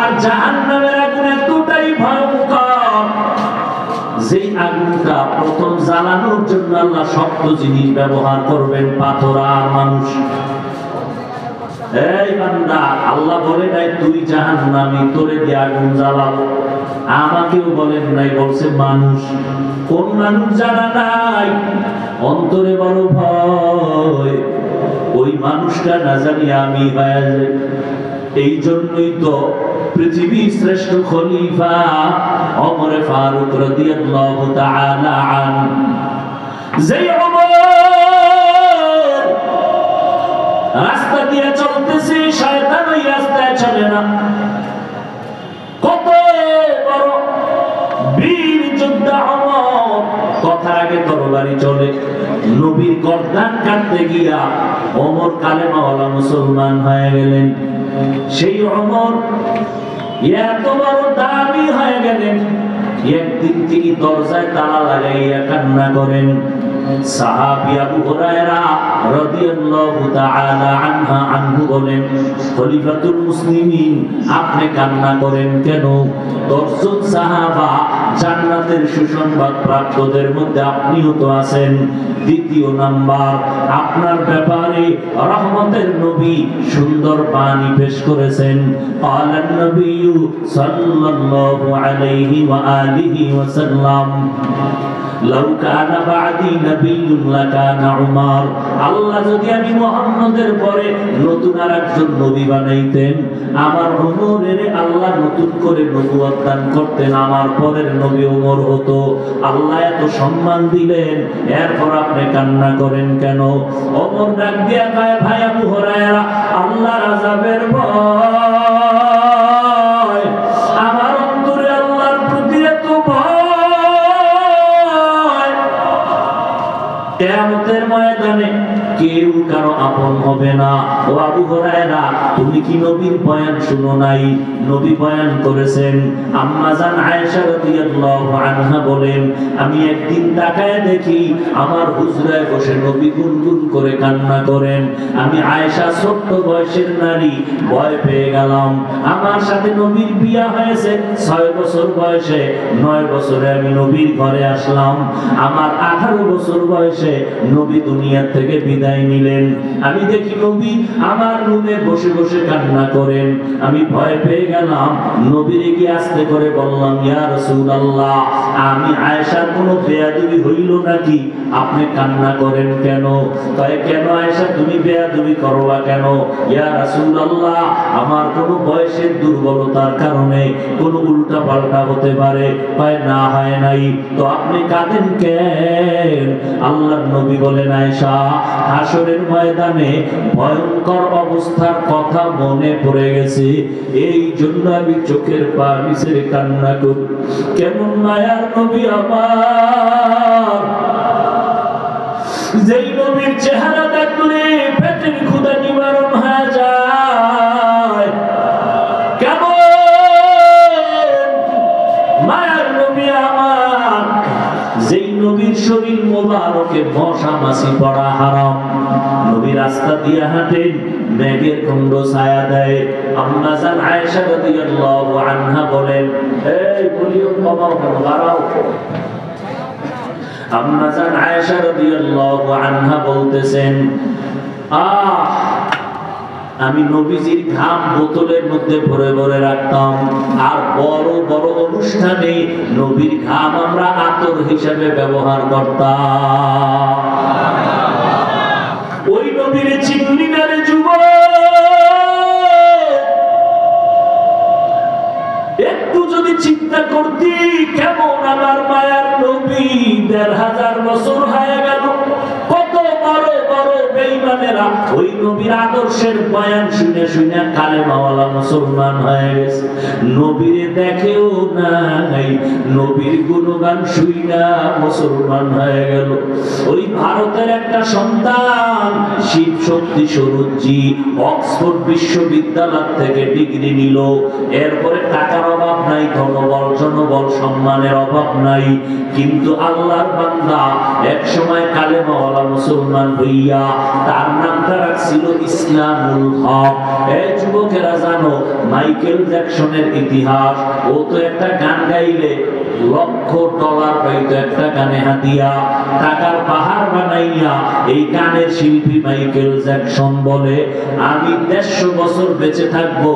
আর জাহান্নামের আগুন এতটাই ভয়ঙ্কর যে আগুনটা প্রথম জ্বালানোর জন্য আল্লাহ শক্ত জিনিস ব্যবহার করবেন পাথর আর মানুষ এই বান্দা আল্লাহ বলে নাই তুই জাহান্নামী তোরে দিয়ে আগুন জ্বালাবো আমাকেও বলেন নাই বলছে মানুষ কোন মানুষ জানা নাই অন্তরে বড় ভয় ওই মানুষটা না জানি আমি হয়ে যাই এই জন্যই তো পৃথিবীর শ্রেষ্ঠ খলিফা ওমর ফারুক রাদিয়াল্লাহু তাআলা আনহু যেই ওমর রাস্তা দিয়ে চলতেছে শয়তান ওই রাস্তায় চলে না আগে তরবারি চলে। নবীর গর্দান কাটতে গিয়া ওমর কালেমাওয়ালা মুসলমান হয়ে গেলেন। সেই ওমর এত বড় দামি হয়ে গেলেন, একদিন তিনি দরজায় তালা লাগাইয়া কান্না করেন। সাহাবী আবু হুরায়রা রাদিয়াল্লাহু তাআলা আনহু বলেন, খলিফাতুল মুসলিমিন আপনি কান্না করেন কেন? 10 জন সাহাবা জান্নাতের সুসংবাদ প্রাপ্তদের মধ্যে আপনিও তো আছেন। দ্বিতীয় নাম্বার, আপনার ব্যাপারে রহমতের নবী সুন্দর বাণী পেশ করেছেন। ক্বালান নবিয়্যু সাল্লাল্লাহু আলাইহি ওয়া আলিহি ওয়াসাল্লাম, লাউ কানা বা'দি নাবিয়্যুন লাকানা উমর। আল্লাহ যদি আমি মুহাম্মদের পরে নতুন আরেকজন নবী বানাইতেন, আমার উমরের আল্লাহ নতুন করে নবুয়ত দান করতেন, আমার পরের নবী উমর হতো। আল্লাহ এত সম্মান দিলেন, এরপর আপনি কান্না করেন কেন? ওমর ডাক দিয়া কয়, ভাই আবু হুরায়রা, আল্লাহর আযাবের ভয় আমার অন্তরে, আল্লাহর প্রতি এত ভয়, কিয়ামতের ময়দানে কেউ কারো আপন হবে না। ও আবু হুরায়রা, তুমি কি নবীর বয়ান শুনো নাই? নবী বয়ান করেছেন। আম্মা জান আয়েশা রাদিয়াল্লাহু আনহা বলেন, আমি একদিন তাকায় দেখি আমার হুজরায় বসে নবী গুনগুন করে কান্না করেন। আমি আয়েশা ছোট্ট বয়সের নারী, ভয় পেয়ে গেলাম। আমার সাথে নবীর বিয়া হয়েছে 6 বছর বয়সে, 9 বছরে আমি নবীর ঘরে আসলাম। আমার 18 বছর বয়সে নবী দুনিয়া থেকে বিদায় নিলেন। আমি দেখি নবী আমার রুমে বসে বসে কান্না করেন। আমি ভয় পেয়ে গেলাম। নবীরে গিয়ে আস্তে করে বললাম, ইয়া রাসূলুল্লাহ, আমি আয়েশার কোনো বেয়াদবি হইল নাকি? আপনি কান্না করেন কেন? তাই কেন আয়েশা তুমি বেয়াদবি করবা কেন? ইয়া রাসূলুল্লাহ, আমার কোনো বয়সের দুর্বলতার কারণে কোনো উল্টা পাল্টা হতে পারে। কয় না, হয় নাই। তো আপনি কাঁদেন কেন? আল্লাহর নবী বলেন, আয়েশা, হাসরের ময়দানে ভয়ঙ্কর অবস্থার কথা মনে পড়ে গেছে, এই জন্য আমি চোখের পানি ছেড়ে কান্না করি। কেমন মায়ার নবী আমার, যেই নবীর চেহারা দেখলে পেটের ক্ষুধা নিবারণ হয়ে যায়। কেমন মায়ার নবী আমার, যেই নবীর শরীর মোবারকে মশা মাছি পড়া হারাম। নবী রাস্তা দিয়ে হাঁটেন, মেঘের খণ্ড ছায়া দেয়। আম্মা জান আয়েশা রাদিয়াল্লাহু আনহা বলেন, এই ভলিউম কমাও, বাড়াও। আম্মা জান আয়েশা রাদিয়াল্লাহু আনহা বলতেছেন, আমি নবীজির ঘাম বোতলের মধ্যে ভরে ভরে রাখতাম, আর বড় বড় অনুষ্ঠানে নবীর ঘাম আমরা আতর হিসেবে ব্যবহার করতাম। ওই নবীর চিন্নি না রে যুবক, একটু যদি চিন্তা করতি, কেমন আমার মায়ার নবী ১৫০০ বছর হয়ে গেল, কত বড় বড় বেঈমানেরা ওই নবীর আদর্শের বয়ান শুনে শুনে কালেমাওয়ালা মুসলমান হয়ে গেছে। নবীরে দেখেও নাই, নবীর গুণগান শুইনা মুসলমান হয়ে গেল। ওই ভারতের একটা সন্তান শিব শক্তি স্বরূপজি অক্সফোর্ড বিশ্ববিদ্যালয় থেকে ডিগ্রি নিল। এরপরে টাকার অভাব নাই, ধনবল জনবল সম্মানের অভাব নাই, কিন্তু আল্লাহর বান্দা এক সময় কালেমাওয়ালা মুসলমান হইয়া তার নামটা রাখছিল ইসলামুল হক। এই যুবকেরা জানো মাইকেল জ্যাকসনের ইতিহাস? ও তো একটা গান গাইলে $1,00,000 পাইতো একটা গানে হাতিয়া। টাকার পাহাড় বানাইয়া এই গানের শিল্পী মাইকেল জ্যাকসন বলে, আমি 150 বছর বেঁচে থাকবো,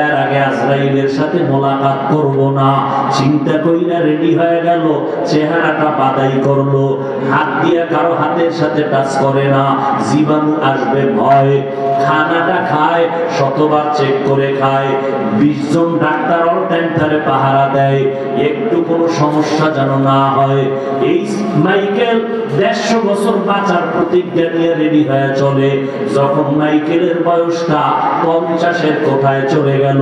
এর আগে আজরাইলের সাথে মোলাকাত করব না। চিন্তা কইরা রেডি হয়ে গেল, চেহারাটা বাদাই করলো, হাত দিয়ে কারো হাতের সাথে টাচ করে না, জীবাণু আসবে ভয়। খানাটা খায়, শতবার চেক করে খায়। 20 জন ডাক্তার অল টাইম তারে পাহারা দেয়, একটু কোনো সমস্যা যেন না হয়। এই মাইকেল 150 বছর বাঁচার প্রতিজ্ঞা নিয়ে রেডি হয়ে চলে। যখন মাইকেলের বয়সটা 50-এর কোঠায় চলে গেল,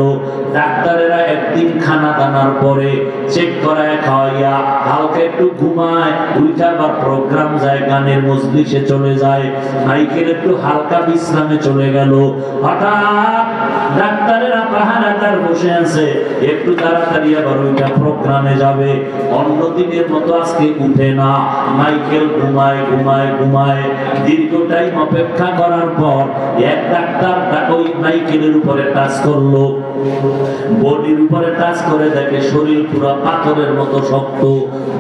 ডাক্তারেরা একদিন খানা দানার পরে চেক করায় খাওয়াইয়া হালকা একটু ঘুমায়, উইটা আবার প্রোগ্রাম যায়, গানের মজলিসে চলে যায়, মাইকেল একটু হালকা বিশ্রামে চলে গেল। হঠাৎ ডাক্তারেরা পাহারাদার বসে আছে, একটু তাড়াতাড়ি আবার ওইটা প্রোগ্রামে যাবে। অন্য দিনের মতো আজকে উঠে না, মাইকেল ঘুমায় ঘুমায় ঘুমায়। দীর্ঘ টাইম অপেক্ষা করার পর এক ডাক্তার ওই মাইকেলের উপরে টাচ করলো, বডির উপরে টাচ করে দেখে শরীর পুরো পাথরের মতো শক্ত,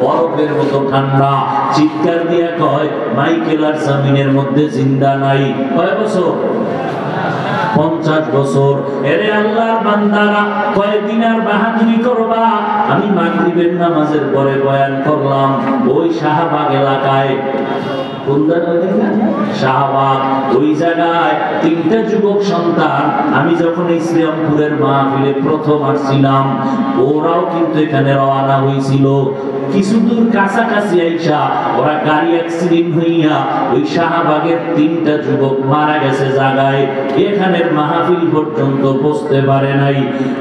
বরফের মতো ঠান্ডা। চিৎকার দিয়ে কয়, মাইকেল আর জমিনের মধ্যে জিন্দা নাই। কয় বছর? 50 বছর। এরে আল্লাহর বান্দারা, কয়েকদিন আর বাহাদুরি করবা? আমি মাগরিবের নামাজের পরে বয়ান করলাম ওই শাহবাগ এলাকায়, শাহবাগ, ওই জায়গায় 3টা যুবক সন্তান। আমি যখন ইসলামপুরের মাহফিলে প্রথম আসছিলাম, ওরাও কিন্তু এখানে রওনা হয়েছিল। কিছু দূর কাছাকাছি আইসা ওরা গাড়ি অ্যাক্সিডেন্ট হইয়া ওই শাহবাগের 3টা যুবক মারা গেছে জায়গায়। এখানের মাহফিল পর্যন্ত বসতে পারে নাই।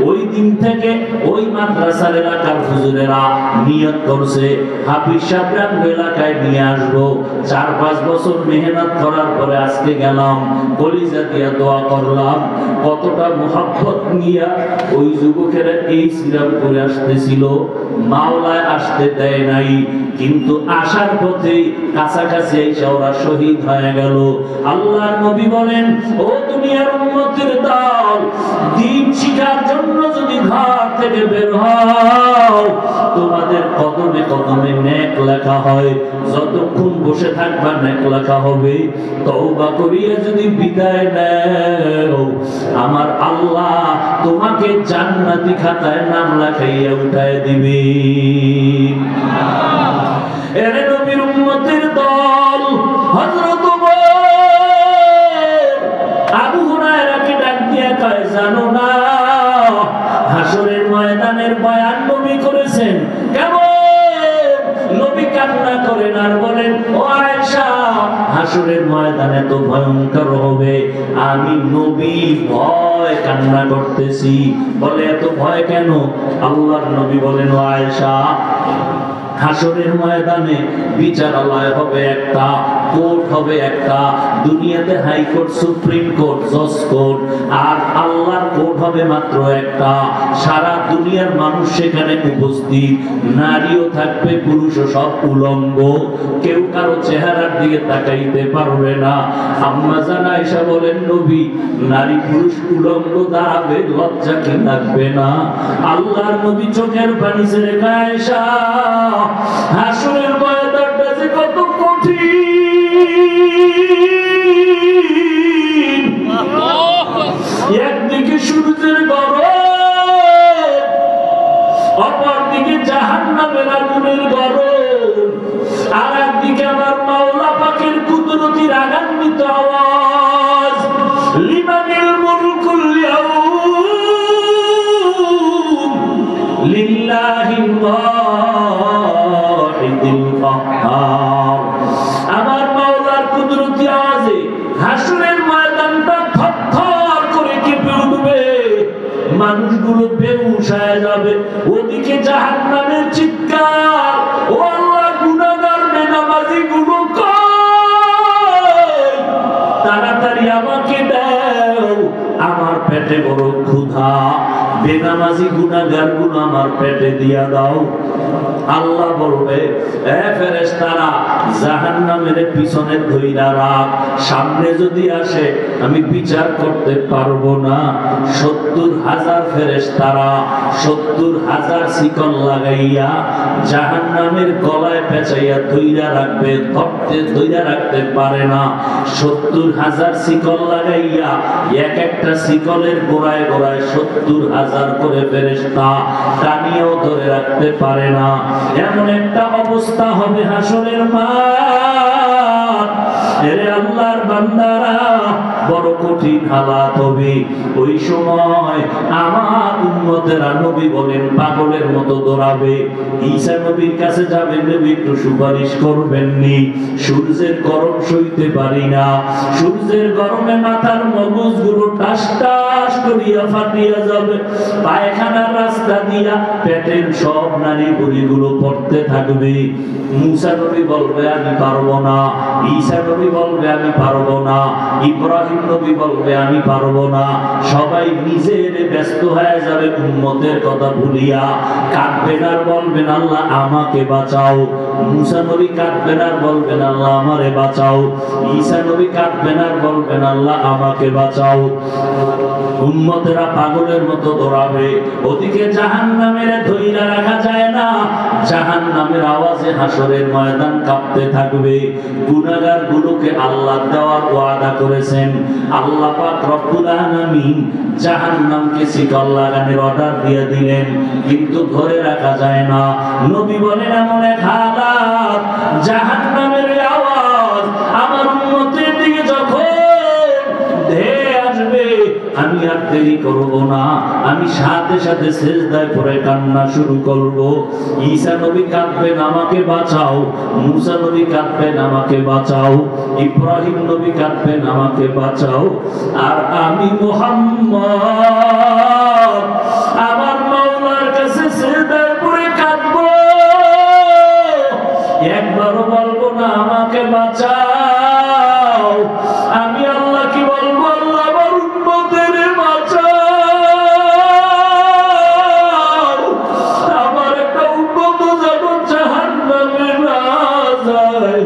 ওই দিন থেকে ওই মাদ্রাসার এলাকার হুজুরেরা নিয়ত করছে হাফিজ সাহেবরা এলাকায় নিয়ে আসবো। 4-5 বছর মেহনত করার পরে আজকে গেলাম, কলিজা দিয়া দোয়া করলাম। কতটা মুহাব্বত নিয়া ওই যুবকেরা এই শ্রীরামপুরে আসতেছিল, মাওলায় আসতে দেয় নাই, কিন্তু আসার পথে কাছাকাছি এসে ওরা শহীদ হয়ে গেল। আল্লাহর নবী বলেন, ও দুনিয়ার উম্মতের দল, দ্বীন শিখার জন্য যদি ঘর থেকে বের হও, তোমাদের কদমে কদমে নেক লেখা হয়। যতক্ষণ বসে থাকবা নেক লেখা হবে। তওবা করিয়া যদি বিদায় নেও, আমার আল্লাহ তোমাকে জান্নাতি খাতায় নাম লেখাইয়া উঠায় দিবে। এরে নবীর উম্মতের দল, হযরত আবু হুরায়রাকে ডাক দিয়া কয়, জানো না হাসরের ময়দানের বয়ান নবী করেছেন কেমন? নবী কান্না করেন আর বলেন, ও আয়েশা, হাসরের ময়দান এত ভয়ঙ্কর হবে, আমি নবী ভয় কান্না করতেছি। বলে, এত ভয় কেন? আল্লাহর নবী বলেন, ও আয়েশা, হাসরের ময়দানে বিচারালয় হবে একটা, কোর্ট হবে একটা। দুনিয়াতে হাইকোর্ট, সুপ্রিম কোর্ট, জজ কোর্ট, আর আল্লাহর কোর্ট হবে মাত্র একটা। সারা দুনিয়ার মানুষ সেখানে উপস্থিত, নারীও থাকবে, পুরুষও, সব উলঙ্গ, কেউ কারো চেহারার দিকে তাকাইতে পারবে না। আম্মা জান আয়েশা বলেন, নবী, নারী পুরুষ উলঙ্গ দাঁড়াবে, লজ্জা কি লাগবে না? আল্লাহর নবী চোখের পানি ছেড়ে কয়, আয়েশা, হাসরের ময়দানটা যে কত কঠিন। একদিকে সূর্যের গরম, অপরদিকে জাহান্নামের আগুনের গরম, আর একদিকে আমার মাওলা পাকের কুদরতি রাগান্বিত আওয়াজ, লিমানিল মুলকুল ইয়াউম লিল্লাহিল ওয়াহিদিল কাহ্হার। আমার মাওলার কুদরতি আওয়াজে হাসরের ময়দানটা থরথর করে কেঁপে উঠবে, মানুষগুলো বেহুশ হয়ে যাবে। ওদিকে জাহান্নামের চিৎকার, ও আল্লাহ, গুনাহগার বেনামাজি গুলো কই, তাড়াতাড়ি আমাকে দাও, আমার পেটে বড় ক্ষুধা, বেনামাজি গুনাহগার গুলো আমার পেটে দিয়া দাও। আল্লাহ বলবে, এ ফেরেশতারা, জাহান্নামের পিছনে ধইরা রাখ, সামনে যদি আসে আমি বিচার করতে পারবো না। 70,000 ফেরেশতারা 70,000 শিকল লাগাইয়া জাহান্নামের গলায় পেঁচাইয়া ধইরা রাখবে, ধইরা রাখতে পারে না। 70,000 শিকল লাগাইয়া এক একটা শিকলের গোড়ায় গোড়ায় 70,000 করে ফেরেশতা টানিয়েও ধরে রাখতে পারে না। এমন একটা অবস্থা হবে হাসরের মাঠ, এরে আল্লাহর বান্দারা বড় কঠিন হালাত হবে ওই সময়। আমার উম্মতেরা নবী বলেন পাগলের মতো দৌড়াবে। ঈসা নবীর কাছে যাবেন, নবী একটু সুপারিশ করবেননি, সূর্যের গরম সইতে পারি না, সূর্যের গরমে মাথার মগজগুলো টাস টাস করিয়া ফাটিয়া যাবে, পায়খানার রাস্তা দিয়া পেটের সব নারী বুড়িগুলো পড়তে থাকবে। মুসা নবী বলবে আমি পারবো না, ঈসা নবী বলবে আমি পারবো না, ইব্রাহিম নবী বলবে আমি পারবো না। সবাই নিজের ব্যস্ত হয়ে যাবে উম্মতের কথা ভুলিয়া, কাঁদবেন আর বলবেন আল্লাহ আমাকে বাঁচাও। মুসা নবী কাঁদবেন আর বলবেন আল্লাহ আমারে বাঁচাও, ঈসা নবী কাঁদবেন আর বলবেন আল্লাহ আমাকে বাঁচাও। উম্মতেরা পাগলের মতো দৌড়াবে। ওদিকে জাহান্নামের ধইরা রাখা যায় না, জাহান্নামের আওয়াজে হাসরের ময়দান কাঁপতে থাকবে। গুনাহগার গুলোকে আল্লাহ দেওয়ার ওয়াদা করেছেন। আল্লাহ পাক রব্বুল আলামিন জাহান্নামকে শিকল লাগানোর অর্ডার দিয়ে দিলেন, কিন্তু ধরে রাখা যায় না। নবী বলেন এমন এক হালাত, জাহান্নামের আওয়াজ আমার উম্মতের দিকে যখন ধেয়ে আসবে, আমি আর দেরি করব না, আমি সাথে সাথে সিজদায় পড়ে কান্না শুরু করব। ঈসা নবী কাঁদবেন আমাকে বাঁচাও, মুসা নবী কাঁদবেন আমাকে বাঁচাও, ইব্রাহিম নবী কাঁদবেন আমাকে বাঁচাও। আর আমি মুহাম্মদ আমার মাওলার কাছে সিজদায় পড়ে কাঁদব, একবারও বলবো না আমাকে বাঁচাও। আমি আল্লাহ কি বলবো, আল্লাহ আমার উম্মতের বাঁচাও। আমার একটা উম্মত যেন জাহান্নামে না যায়।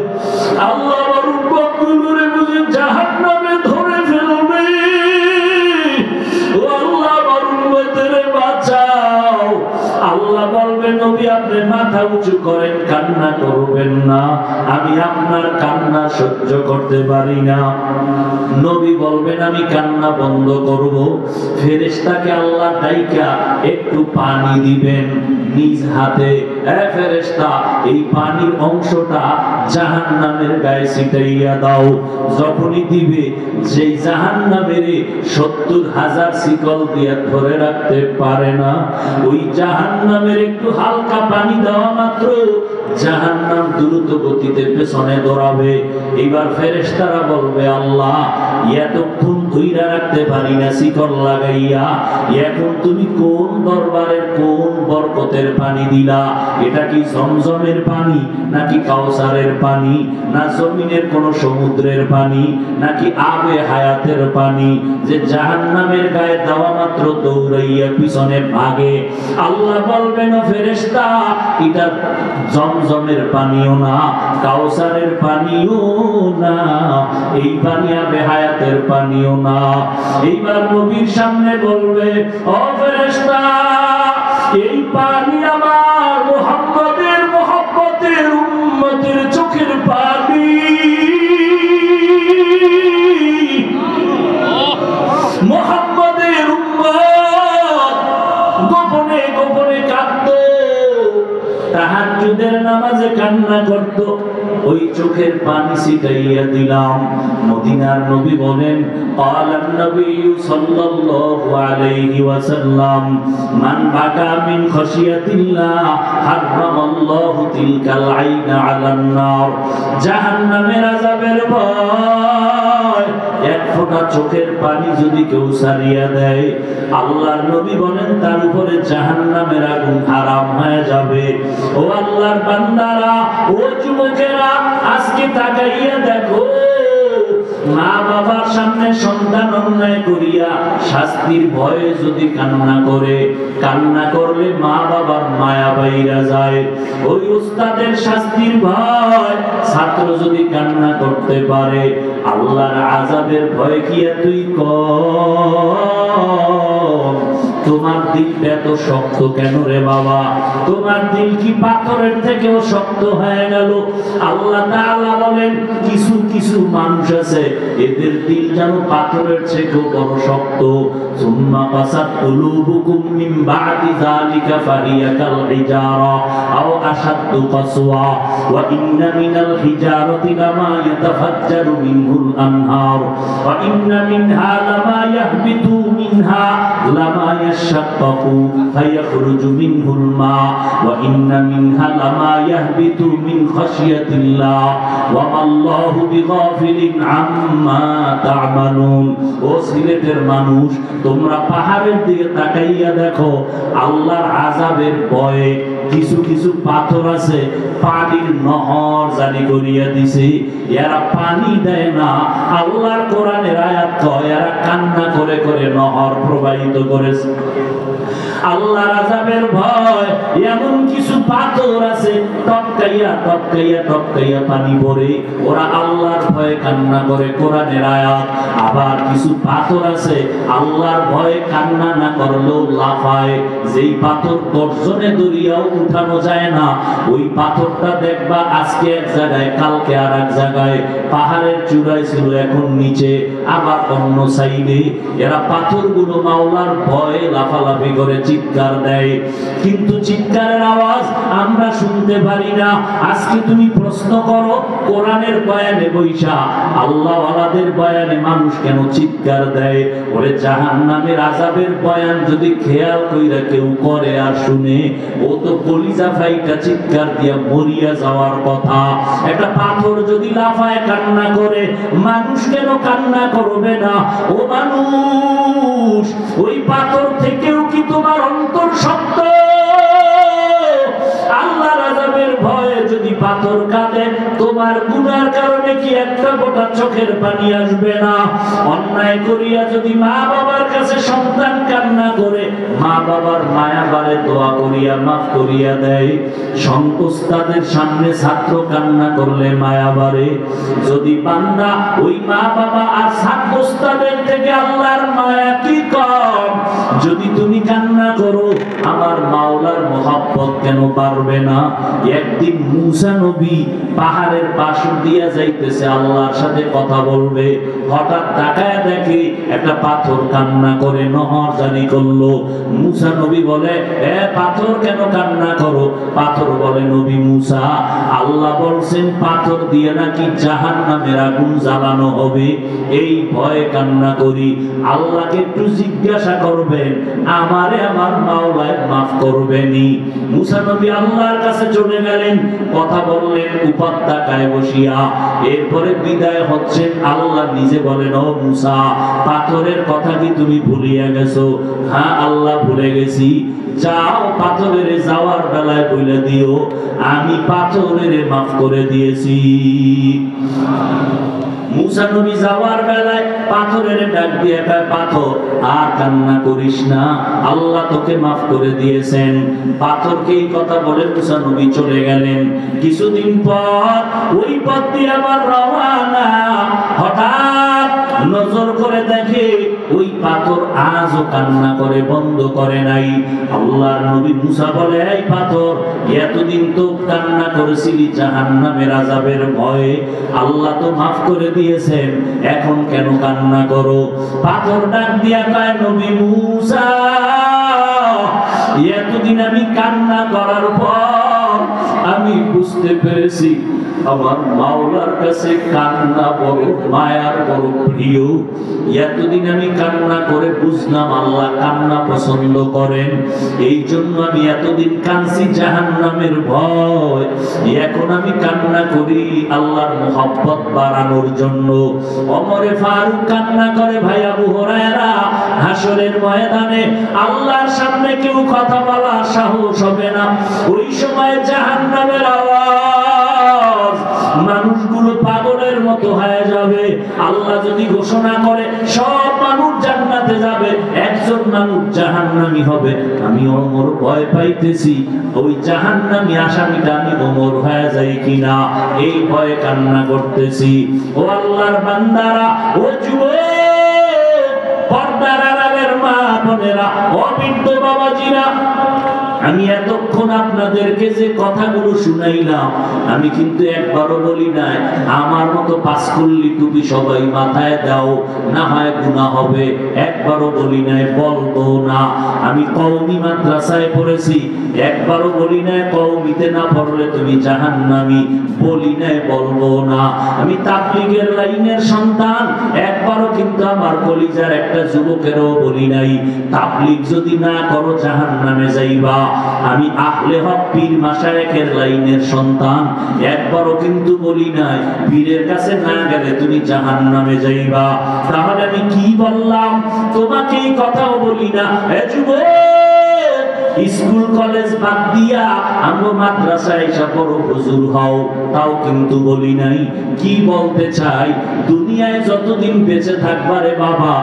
আল্লাহ আমার উম্মতগুলোরে বুঝি জাহান্নামে ধরে ফেলবে। ও আল্লাহ আমার উম্মতের বাঁচাও। আল্লাহ বলবে নবী আপনি মাথা উঁচু করেন, কান্না করবেন না, আমি আপনার কান্না সহ্য করতে পারি না। নবী বলবেন আমি কান্না বন্ধ করব। ফেরেশতাকে আল্লাহ ডাইকা একটু পানি দিবেন নিজ হাতে, এ ফেরেশতা এই পানির অংশটা জাহান্নামের গায়ে ছিটাইয়া দাও। যখনই দিবে, যেই জাহান্নামের 70,000 শিকল দিয়ে ধরে রাখতে পারে না, ওই জাহান্নামের একটু হালকা পানি দেওয়া মাত্র জাহান্নাম দ্রুত গতিতে পেছনে দৌড়াবে। এবার ফেরেশতারা বলবে আল্লাহ এতক্ষণ ধইরা রাখতে পারি না শিকল লাগাইয়া, এখন তুমি কোন দরবারের কোন বরকতের পানি দিলা? এটা কি জমজমের পানি, নাকি কাউসারের পানি, না জমিনের কোন সমুদ্রের পানি, নাকি আবে হায়াতের পানি যে জাহান্নামের গায়ে দেওয়া মাত্র দৌড়াইয়া পিছনে ভাগে? আল্লাহ বলবেন ফেরেশতা এটা জমজমের পানিও না, কাউসারের পানিও না, এই পানি আবে হায়াতের পানিও না। এইবার নবীর সামনে বলবে ও ফেরেশতা এই পানি আমার মুহাম্মদের মুহাব্বতের উম্মতের চোখের পানি। মুহাম্মদের উম্মত গোপনে গোপনে কাঁদতো, তাহাজ্জুদের নামাজে কান্না করত, ওই চোখের পানি ছিটাইয়া দিলাম। মদিনার নবী বলেন ক্বালান নবী সাল্লাল্লাহু আলাইহি ওয়াসাল্লাম মান বাকা মিন খাশিয়াতিল্লাহ হারামাল্লাহু তিলকাল আইনা আলান নার। জাহান্নামের আযাবের ভয় এক ফোঁটা চোখের পানি যদি কেউ সারিয়া দেয়, আল্লাহর নবী বলেন তার উপরে জাহান্নামের আগুন হারাম হয়ে যাবে। ও আল্লাহর বান্দারা, ও যুবকেরা, আজকে তাকাইয়া দেখো, মা বাবার সামনে সন্তান অন্যায় করিয়া শাস্তির ভয়ে যদি কান্না করে, কান্না করলে মা বাবার মায়া বাইরা যায়। ওই উস্তাদের শাস্তির ভয় ছাত্র যদি কান্না করতে পারে, আল্লাহর আযাবের ভয় কি তুই কর? তোমার দিলটা এত শক্ত কেন রে বাবা? তোমার দিল কি পাথরের থেকেও শক্ত হয়ে গেল? আল্লাহ তাআলা বলেন কিছু কিছু মানুষ আছে এদের দিল যেন পাথরের থেকেও বড় শক্ত। সুম্মা কাসাত কুলুবুকুম মিন বাদি যালিকা ফাহিয়া কাল হিজারা আও আশাদ্দু কাসওয়া ওয়া ইন্না মিনাল হিজারাতি লামা ইয়াতাফাজ্জারু মিনহুল আনহার ওয়া ইন্না মিনহা লামা ইয়াহবিতু মিনহা লামা ইয়াশাক্কাকু ফায়াখরুজু মিনহুল মা ওয়া ইন্না মিনহা লামা ইয়াহবিতু মিন খাশিয়াতিল্লাহ ওয়া মাল্লাহু বিগাফিলিন আম্মা তা'মালুন। ও সিলেটের মানুষ, তোমরা পাহাড়ের দিকে তাকাইয়া দেখো, আল্লাহর আযাবের ভয়ে কিছু কিছু পাথর আছে পানির নহর জারি করিয়া দিছে। এরা পানি দেয় না, আল্লাহর কোরআনের আয়াত কয় এরা কান্না করে করে নহর প্রবাহিত করেছে। আল্লাহর আযাবের ভয় এমন কিছু পাথর আছে টপকাইয়া টপকাইয়া টপকাইয়া পানি পড়ে, ওরা আল্লাহর ভয়ে কান্না করে, কোরআনের আয়াত। আবার কিছু পাথর আছে আল্লাহর ভয়ে কান্না না করলেও লাফায়, যেই পাথর গর্জনে দরিয়াও উঠানো যায় না, ওই পাথরটা দেখবা আজকে এক জায়গায় কালকে আর এক জায়গায়, পাহাড়ের চূড়ায় ছিল এখন নিচে, আবার অন্য সাইডে। এরা পাথরগুলো মাওলার ভয়ে লাফালাফি করে চিৎকার দেয়, কিন্তু চিৎকারের আওয়াজ আমরা শুনতে পারি না। আজকে তুমি প্রশ্ন করো, কোরআনের বয়ানে বৈশা আল্লাহ ওয়ালাদের বয়ানে মানুষ কেন চিৎকার দেয়? ওরে জাহান্নামের আযাবের বয়ান যদি খেয়াল কইরা কেউ করে আর শুনে, ও তো কলিজা ফাইটা চিৎকার দিয়া মরিয়া যাওয়ার কথা। একটা পাথর যদি লাফায় কান্না করে, মানুষ কেন কান্না করবে না? ও মানুষ, ওই পাথর থেকেও কি তোমার অন্তর শক্ত? আল্লাহর আযাবের ভয়ে যদি পাথর কাঁদে, তোমার গুনার কারণে কি একটা ফোঁটা চোখের পানি আসবে না? অন্যায় করিয়া যদি মা বাবার কাছে সন্তান কান্না করে, মা বাবার মায়া বারে দোয়া করিয়া মাফ করিয়া দেয়। সন্তুষ্টাদের সামনে ছাত্র কান্না করলে মায়া বারে। যদি বান্দা ওই মা বাবা আর ছাত্রস্তাদের থেকে আল্লাহর মায়া কি কম? যদি তুমি কান্না করো, আমার মাওলার মহব্বত কেন পারবে না? একদিন মুসা নবী পাহাড়ের পাশ দিয়া যাইতেছে, আল্লাহর সাথে কথা বলবে, হঠাৎ তাকায় দেখে একটা পাথর কান্না করে নহর জারি করলো। মুসা নবী বলে, এ পাথর কেন কান্না করো? পাথর বলে, নবী মুসা, আল্লাহ বলছেন পাথর দিয়ে নাকি জাহান্নামের আগুন জ্বালানো হবে, এই ভয়ে কান্না করি। আল্লাহকে একটু জিজ্ঞাসা করবেন, আমারে আমার মাওলায় মাফ করবেনি? মুসা নবী আল্লাহর কাছে চলে গেলেন, কথা বললেন উপত্যকায় বসিয়া। এরপরে বিদায় হচ্ছেন, আল্লাহ নিজে বলেন, ও মুসা, পাথরের কথা কি তুমি ভুলিয়া গেছো? হ্যাঁ আল্লাহ ভুলে গেছি। যাও পাথরের যাওয়ার বেলায় বলে দিও আমি পাথরের মাফ করে দিয়েছি। মুসা নবী যাওয়ার বেলায় পাথরের ডাক দিয়ে কয়, পাথর আর কান্না করিস না, আল্লাহ তোকে মাফ করে দিয়েছেন। পাথরকে এই কথা বলে মুসা নবী চলে গেলেন। কিছুদিন পর ওই পথ দিয়ে আবার রওনা, হঠাৎ নজর করে দেখে ওই পাথর আজও কান্না করে বন্ধ করে নাই। আল্লাহর নবী মুসা বলে, এই পাথর, এতদিন তো কান্না করেছিলি জাহান্নামের আযাবের ভয়ে, আল্লাহ তো মাফ করে দিয়েছেন, এখন কেন কান্না করো? পাথর ডাক দিয়া কয়, নবী মুসা, এতদিন আমি কান্না করার পর আমি বুঝতে পেরেছি আমার মাওলার কাছে কান্না বড় মায়ার বড় প্রিয়। এতদিন আমি কান্না করে বুঝলাম আল্লাহ কান্না পছন্দ করেন, এই জন্য আমি এতদিন কাঁদছি জাহান্নামের ভয়। এখন আমি কান্না করি আল্লাহর মহব্বত বাড়ানোর জন্য। ওমরে ফারুক কান্না করে, ভাই আবু হুরায়রা, হাসরের ময়দানে আল্লাহর সামনে কেউ কথা বলার সাহস হবে না। ওই সময় জাহান্নামের আওয়াজ, মানুষগুলো পাগলের মতো হয়ে যাবে। আল্লাহ যদি ঘোষণা করে সব মানুষ জান্নাতে যাবে, একজন মানুষ জাহান্নামী হবে, আমি ওমর ভয় পাইতেছি ওই জাহান্নামী আসামিটা আমি ওমর হয়ে যাই কিনা, এই ভয়ে কান্না করতেছি। ও আল্লাহর বান্দারা, ও যুবক, পর্দার আড়ালের মা বোনেরা, অবৃদ্ধ বাবাজিরা, আমি এতক্ষণ আপনাদেরকে যে কথাগুলো শুনাইলাম, আমি কিন্তু একবারও বলি নাই আমার মতো পাঁচকল্লি টুপি সবাই মাথায় দাও, না হয় গুনাহ হবে। একবারও বলি নাই, বলবো না। আমি কওমি মাদ্রাসায় পড়েছি, একবারও বলি নাই কওমিতে না পড়লে তুমি জাহান্নামী, বলি নাই, বলবো না। আমি তাবলীগের লাইনের সন্তান, একবারও কিন্তু আমার কলিজার একটা যুবকেরও বলি নাই তাবলীগ যদি না করো জাহান্নামে যাইবা। আমি আহলে হক পীর মাশায়েখের লাইনের সন্তান, একবারও কিন্তু বলি নাই পীরের কাছে না গেলে তুমি জাহান্নামে যাইবা। তাহলে আমি কি বললাম? তোমাকে এই কথাও বলি না এ যুবক স্কুল কলেজ বাদ দিয়া আমরা মাদ্রাসায় এসে বড় হুজুর হও, তাও কিন্তু বলি নাই। কি বলতে চাই? দুনিয়ায় যতদিন বেঁচে থাকবা রে বাবা,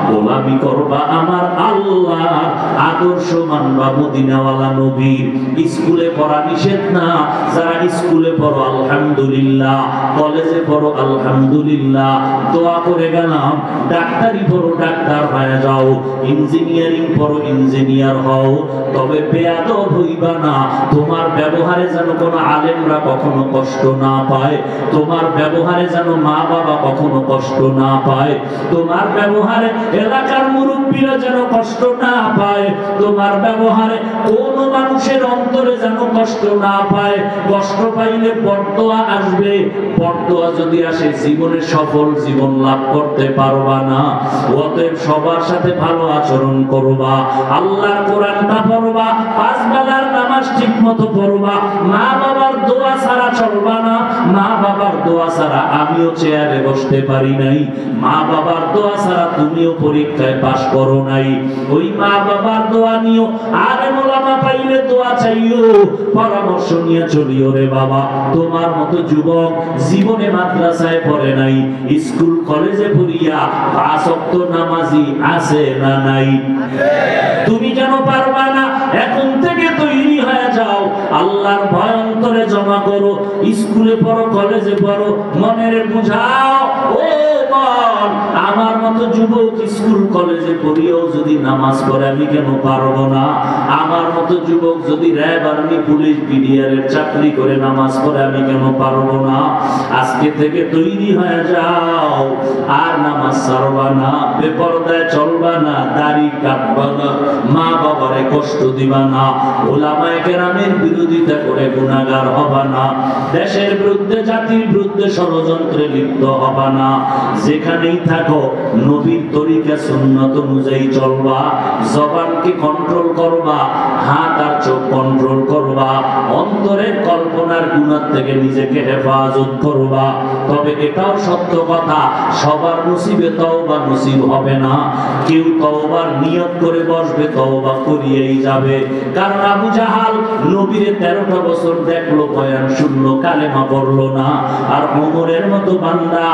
গোলামি করবা আমার আল্লাহর, আদর্শ মানবা মদিনাওয়ালা নবীর। স্কুলে পড়া নিষেধ না, যারা স্কুলে পড়ো আলহামদুলিল্লাহ, কলেজে পড়ো আলহামদুলিল্লাহ, দোয়া করে গেলাম ডাক্তারি পড়ো ডাক্তার হয়ে যাও, ইঞ্জিনিয়ারিং পড়ো ইঞ্জিনিয়ার হও, তবে বেয়াদব হইবা না। তোমার ব্যবহারে যেন কোনো আলেমরা কখনো কষ্ট না পায়, তোমার ব্যবহারে যেন মা বাবা কখনো কষ্ট না পায়, তোমার ব্যবহারে এলাকার মুরব্বীরা যেন কষ্ট না পায়, তোমার ব্যবহারে কোনো মানুষের অন্তরে যেন কষ্ট না পায়। কষ্ট পাইলে বরদোয়া আসবে, বরদোয়া যদি আসে জীবনে সফল জীবন লাভ করতে পারবা না। অতএব সবার সাথে ভালো আচরণ করবা, আল্লাহর কোরআনটা পড়বা, পাঁচ বেলার নামাজ ঠিক মতো পড়বা, মা বাবার দোয়া ছাড়া চলবা না। মা বাবার দোয়া ছাড়া আমিও চেয়ারে বসতে পারি নাই, মা বাবার দোয়া ছাড়া তুমিও পরীক্ষায় পাশ করো নাই। ওই মা বাবার দোয়া নিও, আলেম ওলামা পাইলে দোয়া চাইও, পরামর্শ নিয়ে চলিও রে বাবা। তোমার মতো যুবক জীবনে মাদ্রাসায় পড়ে নাই, স্কুল কলেজে পড়িয়া পাঁচ ওয়াক্ত নামাজি আছে না নাই? তুমি কেন পারবা না? এখন থেকে তৈরি হয়ে যাও, আল্লাহর ভয় অন্তরে জমা করো, স্কুলে পড়ো কলেজে পড়ো, মনের বুঝাও ও মন, আমার মতো যুবক স্কুল কলেজে পড়িয়েও যদি নামাজ পড়ে আমি কেন পারবো না? আমার মতো যুবক যদি র্যাব আর্মি পুলিশ বিডিআর এর চাকরি করে নামাজ পড়ে আমি কেন পারবো না? আজকে থেকে তৈরি হয়ে যাও, আর নামাজ ছাড়বা না, বেপরদায় চলবা না, দাড়ি কাটবা না, মা বাবারে কষ্ট দিবা না, ওলামায়ে কেরামের বিরোধিতা করে গুনাহগার হবা না, দেশের বিরুদ্ধে জাতির বিরুদ্ধে ষড়যন্ত্রে লিপ্ত হবা না। যেখানেই থাকো নবীর তরিকা সুন্নাত অনুযায়ী চলবা, জবানকে কন্ট্রোল করবা, হাত আর চোখ কন্ট্রোল করবা, অন্তরের কল্পনার গুনাহ থেকে নিজেকে হেফাজত করবা। তবে এটাও সত্য কথা, সবার নসিবে তওবা নসিব হবে না। কেউ তওবার নিয়ত করে বসবে, তওবা করিয়েই যাবে। কারণ আবু জাহাল নবীরে 13টা বছর দেখলো, বয়ান শুনলো, কালেমা পড়লো না। আর ওমরের মতো বান্দা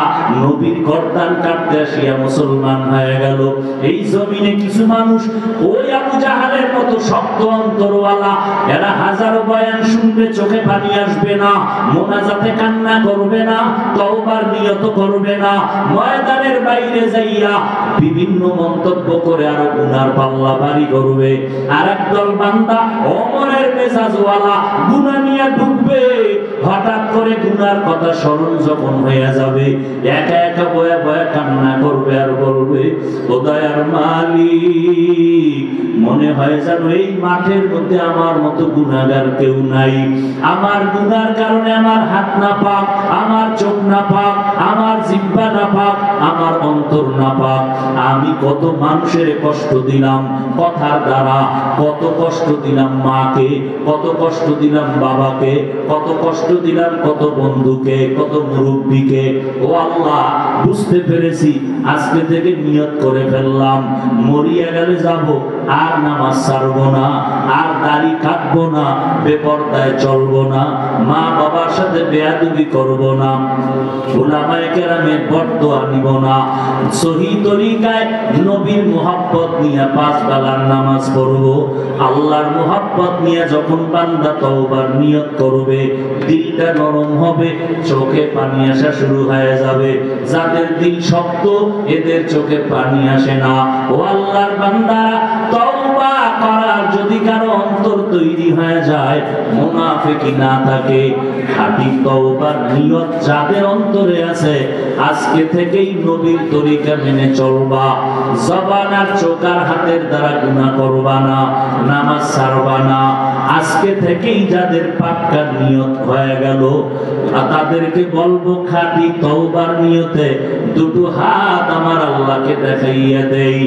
নবীর গর্দান কাটতে আসিয়া মুসলমান হয়ে গেল। এই জমিনে কিছু মানুষ ওই আবু জাহালের মতো শক্ত অন্তরওয়ালা, এরা হাজারো বয়ান শুনবে, চোখে পানি আসবে না, মোনাজাতে কান্না করবে না, তওবার নিয়ত করবে না, ময়দানের বাইরে যাইয়া বিভিন্ন মন্তব্য করে আরো গুনার পাল্লা ভারী করবে। আর একদল বান্দা ওমরের মেজাজওয়ালা, গুনাহ নিয়ে ঢুকবে, হঠাৎ করে গুনার কথা স্মরণ যখন হয়ে যাবে, একা একা বয়া বয়া কান্না করবে আর বলবে, ও দয়ার মালিক, মনে হয় যেন এই মাঠের মধ্যে আমার মতো গুনাহগার কেউ নাই। আমার গুনার কারণে আমার হাত না পাক, আমার চোখ না পাক, আমার জিহ্বা না পাক, আমার অন্তর না পাক। আমি কত মানুষের কষ্ট দিলাম কথার দ্বারা, কত কষ্ট দিলাম মাকে, কত কষ্ট দিলাম বাবাকে, কত কষ্ট দিলাম কত বন্ধুকে, কত মুরব্বীকে। ও আল্লাহ, বুঝতে পেরেছি, আজকে থেকে নিয়ত করে ফেললাম, মরিয়া গেলে যাব, আর নামাজ ছাড়বো না, আর দাড়ি কাটবো না, বেপরদায় চলবো না, মা বাবার সাথে বেয়াদবি করবো না, উলামায়ে কেরামের বরদোয়া নিব না, সহি তরিকায় নবীর মুহাব্বত নিয়ে 5 বেলার নামাজ পড়বো। আল্লাহর মুহাব্বত নিয়ে যখন বান্দা তওবার নিয়ত করবে, দিলটা নরম হবে, চোখে পানি আসা শুরু হয়ে যাবে। যাদের দিল শক্ত, এদের চোখে পানি আসে না। ও আল্লাহর বান্দারা, করার যদি কারো অন্তর তৈরি হয়ে যায়, মুনাফিকি না থাকে, খাঁটি তওবার নিয়ত যাদের অন্তরে আছে, আজকে থেকেই নবীর তরিকা মেনে চলবা, জবান আর চোখ আর হাতের দ্বারা গুনাহ করবা না, নামাজ ছাড়বা না। আজকে থেকেই যাদের পাক্কা নিয়ত হয়ে গেল, তাদেরকে বলবো খাঁটি তওবার নিয়তে দুটো হাত আমার আল্লাহকে দেখাইয়া দেই।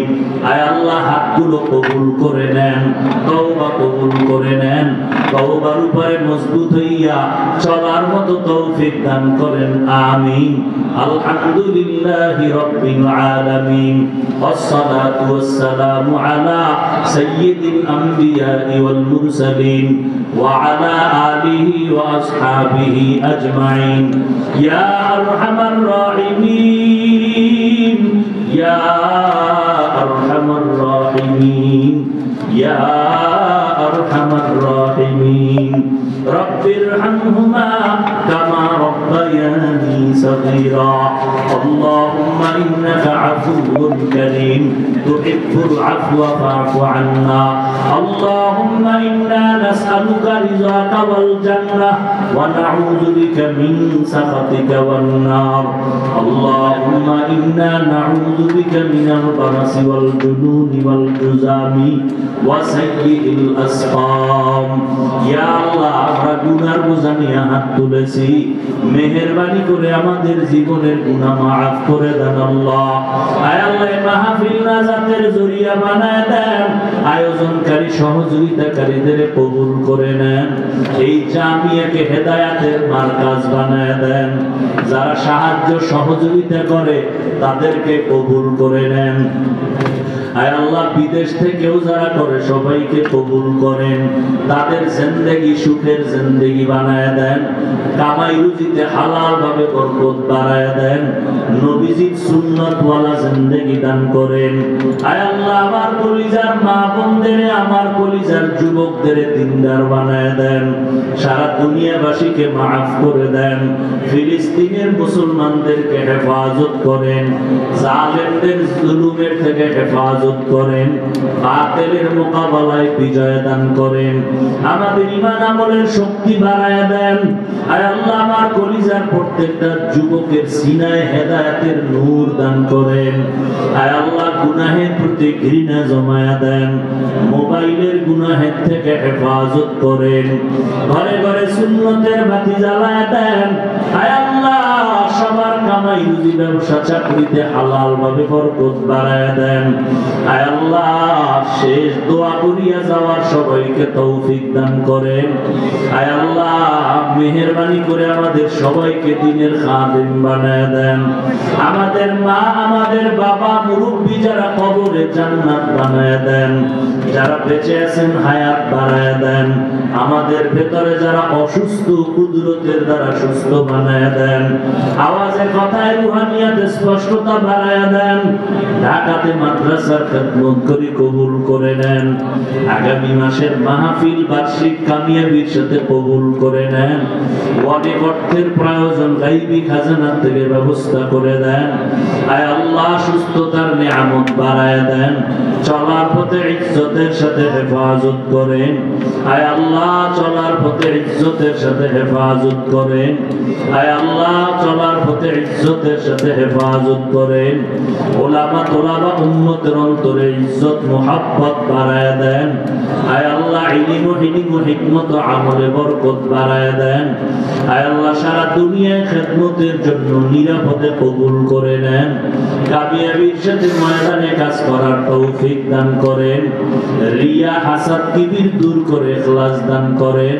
আয় আল্লাহ, হাতগুলো কবুল করে নেন, তওবা কবুল করে নেন, তওবার উপরে মজবুত হইয়া চলার মতো তৌফিক দান করেন, আমিন। আলহামদুলিল্লাহি রাব্বিল আলামিন, ওয়াসসালাতু ওয়াসসালামু আলা সাইয়্যিদিল আমবিয়া ওয়াল মুরসালিন ওয়া আলা আলিহি ওয়া আসহাবিহি আজমাইন। ইয়া আরহামার রাহিমিন, ইয়া আরহামার রাহিমিন, ইয়া আরহামার রাহিমিন। রব্বিরহামহুমা কামা রব্বায়ানি সগীরা। আল্লাহুম্মা ইন্নাকা আফুউন কারীম তুহিব্বুল আফওয়া ফা'ফু আন্না। আল্লাহুম্মা ইন্না নাসআলুকা রিযাকা ওয়াল জান্নাহ ওয়া নাউযু বিকা মিন সাখাতিকা ওয়ান নার। আল্লাহুম্মা ইন্না নাউযু বিকা মিনাল বারাসি ওয়াল জুনুনি ওয়াল জুযামি ওয়া সাইয়্যিল আসকাম। ইয়া আল্লাহ, আমরা গুনার বোঝা নিয়ে হাত তুলেছি, মেহেরবানি করে আমাদের জীবনের গুনাহ মাফ করে দেন আল্লাহ। আয় আল্লাহ, মাহফিল নাজাতের জরিয়া বানায় দেন, আয়োজনকারী সহযোগিতাকারীদের কবুল করে নেন, এই জামিয়াকে হেদায়েতের মারকাজ বানায় দেন, যারা সাহায্য সহযোগিতা করে তাদেরকে কবুল করে নেন। আয় আল্লাহ, বিদেশ থেকেও যারা করে সবাইকে কবুল করেন, তাদের জিন্দেগি সুখের জিন্দেগি বানায় দেন, কামাই রুজিতে হালাল ভাবে বরকত বাড়ায় দেন, নবীজির সুন্নাতওয়ালা জিন্দেগি দান করেন। আয় আল্লাহ, আমার কলিজার মা বোনদের, আমার কলিজার যুবকদের দিনদার বানায় দেন, সারা দুনিয়াবাসীকে মাফ করে দেন, ফিলিস্তিনের মুসলমানদেরকে হেফাজত করেন, জালেমদের জুলুমের থেকে হেফাজত করেন, বাতিলের মোকাবেলায় বিজয় দান করেন, আমাদের ঈমান আমলের শক্তি বাড়ায় দেন। আয় আল্লাহ, আমার কলিজার প্রত্যেকটা যুবকের সিনায় হেদায়েতের নূর দান করেন। আয় আল্লাহ, গুনাহের প্রতি ঘৃণা জমায়া দেন, মোবাইলের গুনাহের থেকে হেফাজত করেন, ঘরে ঘরে সুন্নতের বাতি জ্বালায় দেন। আয় আল্লাহ, সবার কামাই রুজি ব্যবসা চাকরিতে হালাল ভাবে বরকত বাড়ায় দেন। আয় আল্লাহ, শেষ দোয়া করিয়া যাওয়ার সবাইকে তৌফিক দান করেন। আয় আল্লাহ, মেহেরবানি করে আমাদের সবাইকে দ্বীনের খাদিম বানায় দেন, আমাদের মা, আমাদের বাবা, মুরব্বি যারা কবরে জান্নাত বানায় দেন, যারা বেঁচে আছেন হায়াত বাড়ায় দেন, আমাদের ভেতরে যারা অসুস্থ কুদরতের দ্বারা সুস্থ বানায় দেন, আওয়াজে কথায় রুহানিয়াতে স্পষ্টতা বাড়ায় দেন, ঢাকাতে মাদ্রাসার খেদমত করি কবুল করে নেন, আগামী মাসের মাহফিল বার্ষিক কামিয়াবির সাথে কবুল করে নেন, অনেক অর্থের প্রয়োজন গাইবী খাজানা থেকে ব্যবস্থা করে দেন। আয় আল্লাহ, সুস্থতার নিয়ামত বাড়ায় দেন, চলার পথে ইজ্জতের সাথে হেফাজত করেন। আয় আল্লাহ, চলার পথে ইজ্জতের সাথে হেফাজত করেন। আয় আল্লাহ, চলার পথে ইজ্জতের সাথে হেফাজত করেন। ওলামা তোলাবা উম্মতের অন্তরে ইজ্জত মুহাব্বত বাড়ায় দেন। আয় আল্লাহ, ইলম ও হিকমত ও আমলে বরকত বাড়ায় দেন। আয় আল্লাহ, সারা দুনিয়ায় খেদমতের জন্য নিরাপদে কবুল করে নেন, কামিয়াবির সাথে ময়দানে কাজ করার তৌফিক দান করেন, রিয়া হাসাদ কিবির দূর করে ইখলাস দান করেন,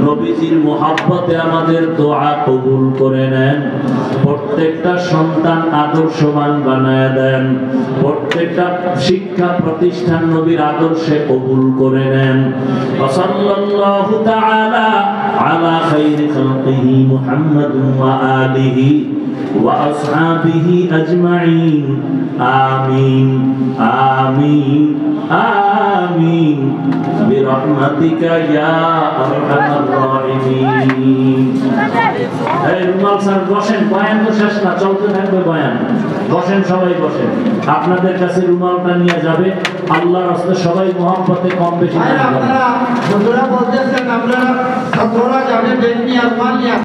নবীজির মুহাব্বতে আমাদের দোয়া কবুল করে নেন, প্রত্যেকটা সন্তান আদর্শবান বানায় দেন, প্রত্যেকটা শিক্ষা প্রতিষ্ঠান নবীর আদর্শে কবুল করে নেন। সাল্লাল্লাহু তাআলা আলা খাইরি খালকিহি মুহাম্মাদিন ওয়া আলিহি ওয়া আসহাবিহি আজমাইন। আমিন আমিন আমিন। বিরহমাতিকা ইয়া আরহামার রাহিমিন। এই রুমাল স্যার বসেন, বয়ান তো শেষ না, চলতে থাকবে বয়ান। বসেন, সবাই বসেন। আপনাদের কাছে রুমালটা নিয়ে যাবে। আল্লাহর রাস্তায় সবাই মহব্বতে কম বেশি আপনারা বলতেছেন আপনারা ছাত্ররা যাবে বেগ নিয়ে রুমাল নিয়ে